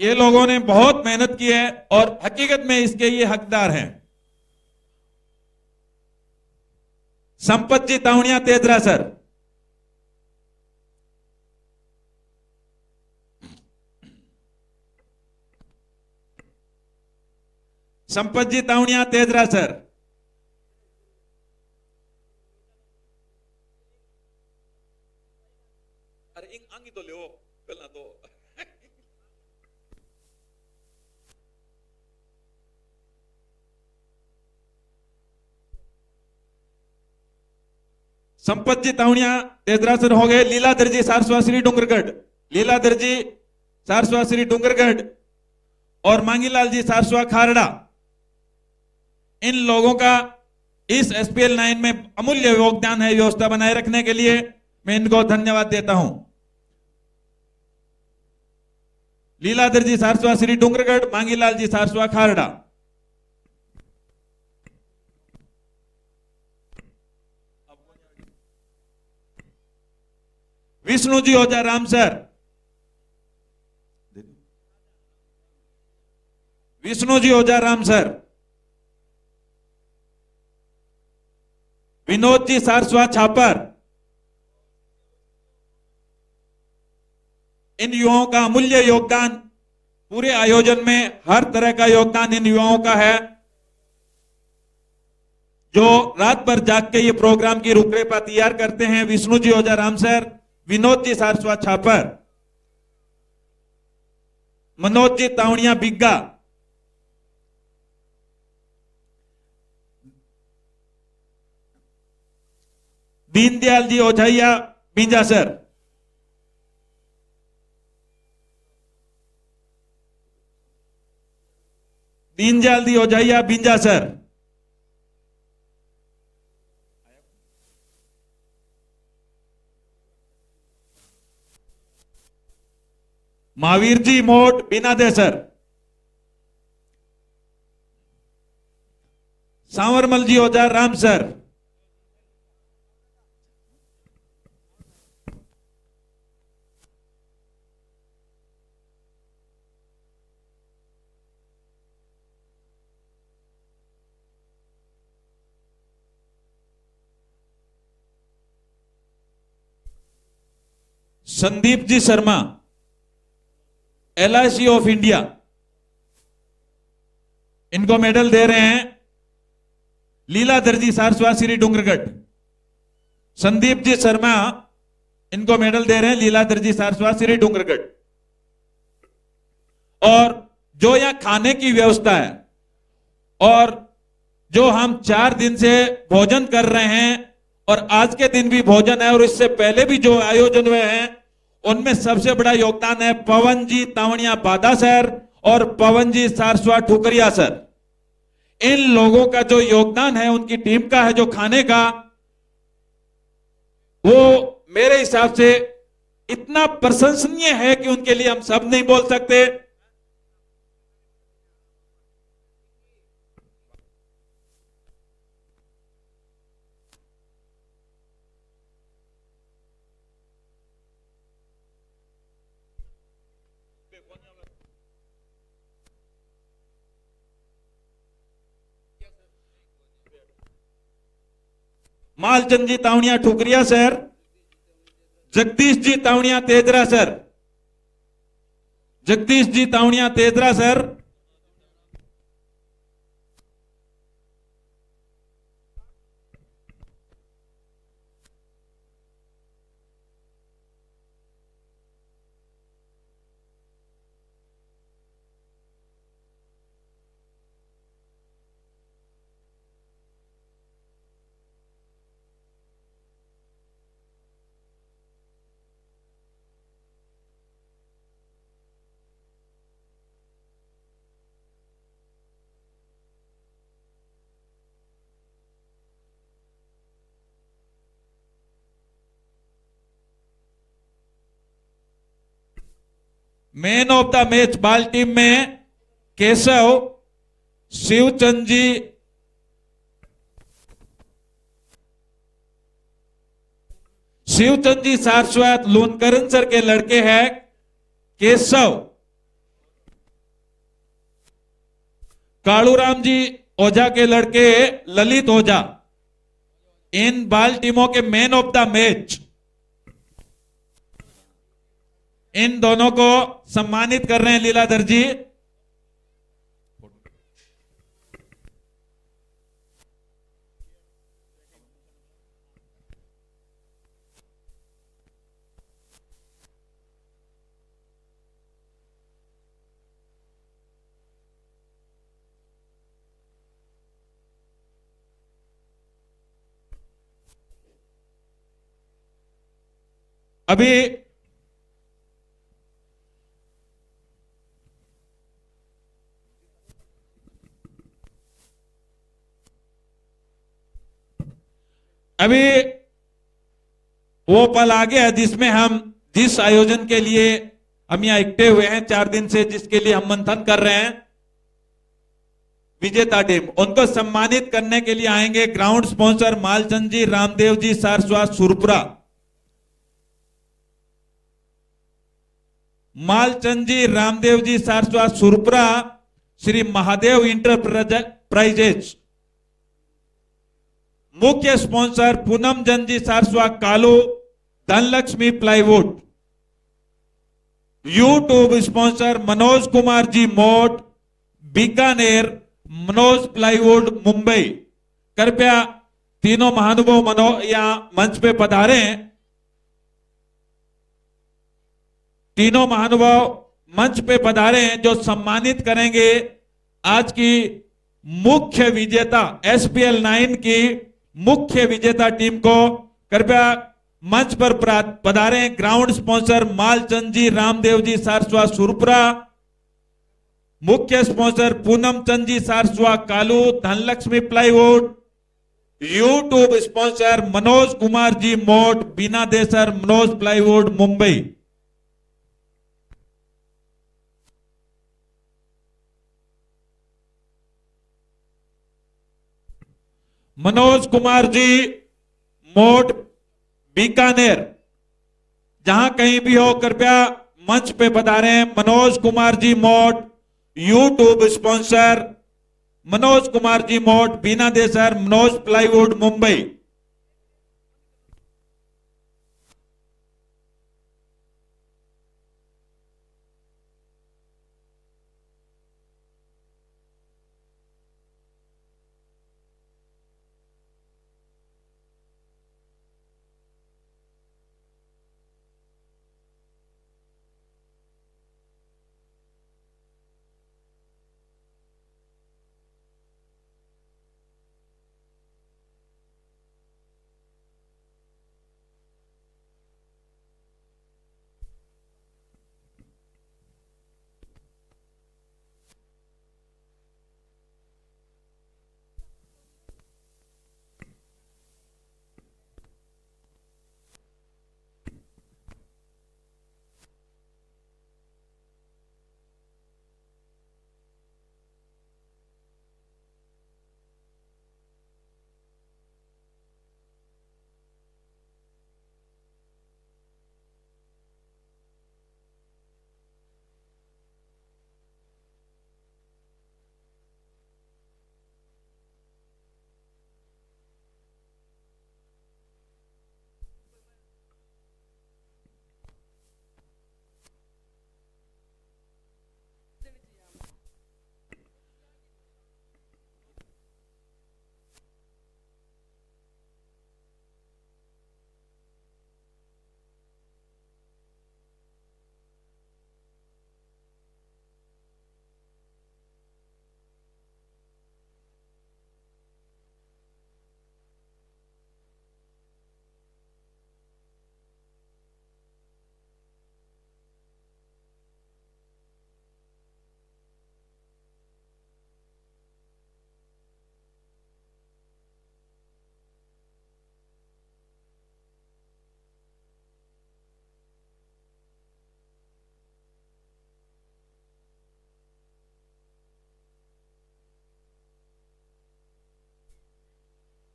ये लोगों ने बहुत मेहनत की है और हकीकत में इसके ये हकदार हैं। संपत जी तावड़िया तेजरा सर, संपत जी तावड़िया तेजरा सर, अरे अंगी तो लो पहला तो संपत जी तावड़िया तेजरा सर हो गए। लीलाधर जी सारस्वा श्री डूंगरगढ़, लीलाधर जी सारस्वा श्री डूंगरगढ़ और मांगीलाल जी सारस्वा खारड़ा, इन लोगों का इस SPL 9 में अमूल्य योगदान है व्यवस्था बनाए रखने के लिए। मैं इनको धन्यवाद देता हूं। लीलाधर जी सारस्वा श्री डूंगरगढ़, मांगीलाल जी सारस्वा खारड़ा। विष्णु जी ओझा राम सर, विष्णु जी ओझा राम सर, विनोद जी सारस्वा छापर। इन युवाओं का अमूल्य योगदान, पूरे आयोजन में हर तरह का योगदान इन युवाओं का है, जो रात भर जाग के ये प्रोग्राम की रूपरेखा तैयार करते हैं। Vishnu ji Ojha Ramsar, Vinod ji Saraswa Chhapar, Manoj ji Tawadiya Bigga, Deendayal ji Ojhaiya Beenja sir, Deendayal ji Ojhaiya Beenja sir, Mahavir ji Mot बिनादे sir, Sanwarmal ji Ojha Ramsar, Sandeep ji Sharma, LIC of India, इनको मेडल दे रहे हैं लीलाधर जी सारस्वा श्री डूंगरगढ़। संदीप जी शर्मा, इनको मेडल दे रहे हैं लीलाधर जी सारस्वा श्री डूंगरगढ़। और जो यहां खाने की व्यवस्था है और जो हम 4 दिन से भोजन कर रहे हैं और आज के दिन भी भोजन है और इससे पहले भी जो आयोजन हुए हैं उनमें सबसे बड़ा योगदान है पवन जी तावड़िया बादा सर और पवन जी सारस्वा ठुकरिया सर। इन लोगों का जो योगदान है, उनकी टीम का है जो खाने का, वो मेरे हिसाब से इतना प्रशंसनीय है कि उनके लिए हम सब नहीं बोल सकते। Malchand ji Tawadiya Thukariya sir, Jagdish ji Tawadiya Tejra sir, Jagdish ji Tawadiya Tejra sir, man of the match बाल टीम में केशव, शिवचंद जी, शिवचंद जी सारस्वत लूनकरण सर के लड़के हैं केशव, कालूराम जी ओझा के लड़के ललित ओझा। इन बाल टीमों के मैन ऑफ द मैच इन दोनों को सम्मानित कर रहे हैं लीलाधर जी। अभी वो पल आ गया जिसमें हम जिस आयोजन के लिए हम यहाँ इकट्ठे हुए हैं 4 दिन से, जिसके लिए हम मंथन कर रहे हैं, विजेता टीम उनको सम्मानित करने के लिए आएंगे ground sponsor Malchand ji, Ramdev ji Saraswa Surpura. Malchand ji Ramdev ji Saraswa Surpura Shri Mahadev enterprises. मुख्य sponsor Poonam Chand ji Saraswa Kalu Dhanlakshmi plywood. YouTube sponsor Manoj Kumar ji Mot Bikaner Manoj plywood Mumbai. कृपया तीनों महानुभाव यहां मंच पे पधारे। तीनों महानुभाव मंच पे पधारे जो सम्मानित करेंगे आज की मुख्य विजेता SPL 9 की मुख्य विजेता टीम को। कृपया मंच पर पधारे। Ground sponsor Malchand ji Ramdev ji Saraswa Surpura. मुख्य sponsor Poonam Chand ji Saraswa Kalu Dhanlakshmi plywood. YouTube sponsor Manoj Kumar ji Mot बीना देसर मनोज प्लाईवुड मुंबई। मनोज कुमार जी मोट बीकानेर, जहां कहीं भी हो कृपया मंच पे पधारें। मनोज कुमार जी मोट यूट्यूब स्पॉन्सर मनोज कुमार जी मोट बीना देसर मनोज प्लाईवुड मुंबई।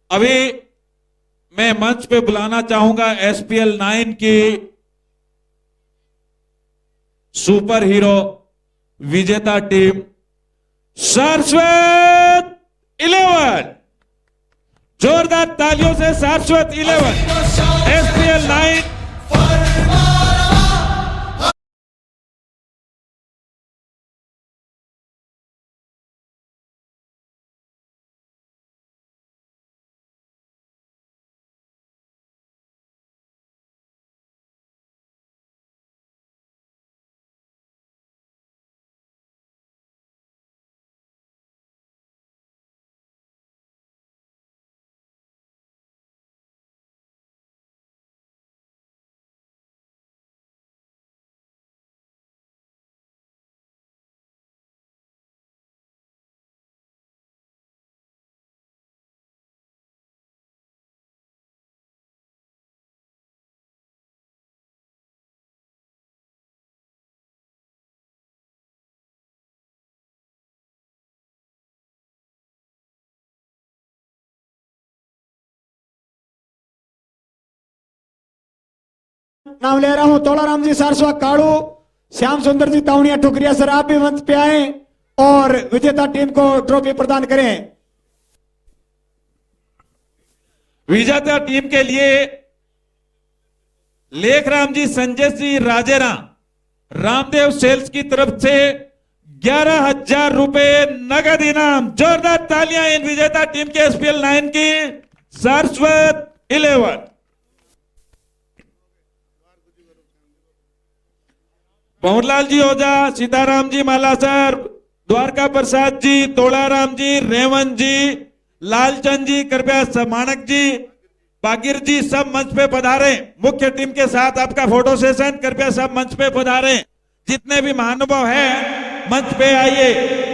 अभी मैं मंच पे बुलाना चाहूंगा SPL 9 की सुपर हीरो विजेता टीम सारस्वत 11। जोरदार तालियों से सारस्वत 11 SPL 9। नाम ले रहा हूं तोलाराम जी सारस्वा काड़ू श्याम सुंदर जी तावड़िया ठुकरिया सर, आप भी मंच पे आए और विजेता टीम को ट्रॉफी प्रदान करें। विजेता टीम के लिए लेखराम जी, संजय जी राजेरा, रामदेव सेल्स की तरफ से 11,000 रुपए नगद इनाम। जोरदार तालियां इन विजेता टीम के SPL 9 की। सारस्वत 11, भंवरलाल जी ओझा, सीताराम जी मालासर, द्वारका प्रसाद जी, तोलाराम जी, रेवंत जी, लालचंद जी, कृपया मानक जी, बागिर जी सब मंच पे पधारे। मुख्य टीम के साथ आपका फोटो सेशन, कृपया सब मंच पे पधारे। जितने भी महानुभाव हैं मंच पे आइए।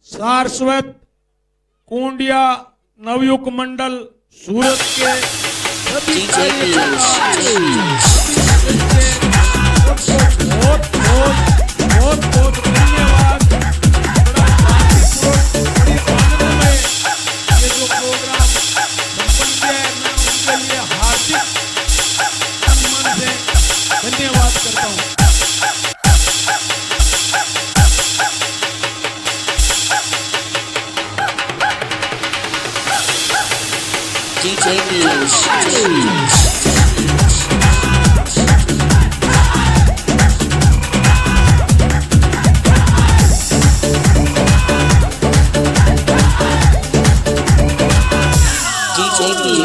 सारस्वत कुंडिया नवयुग मंडल सूरत के सभी बहुत बहुत धन्यवाद। बड़ा शांतिपूर्ण, बड़ी आनंदमय ये जो प्रोग्राम संपन्न किया है, मैं उनके लिए हार्दिक तन मन से धन्यवाद करता हूँ। DJ Beans. DJ Beans.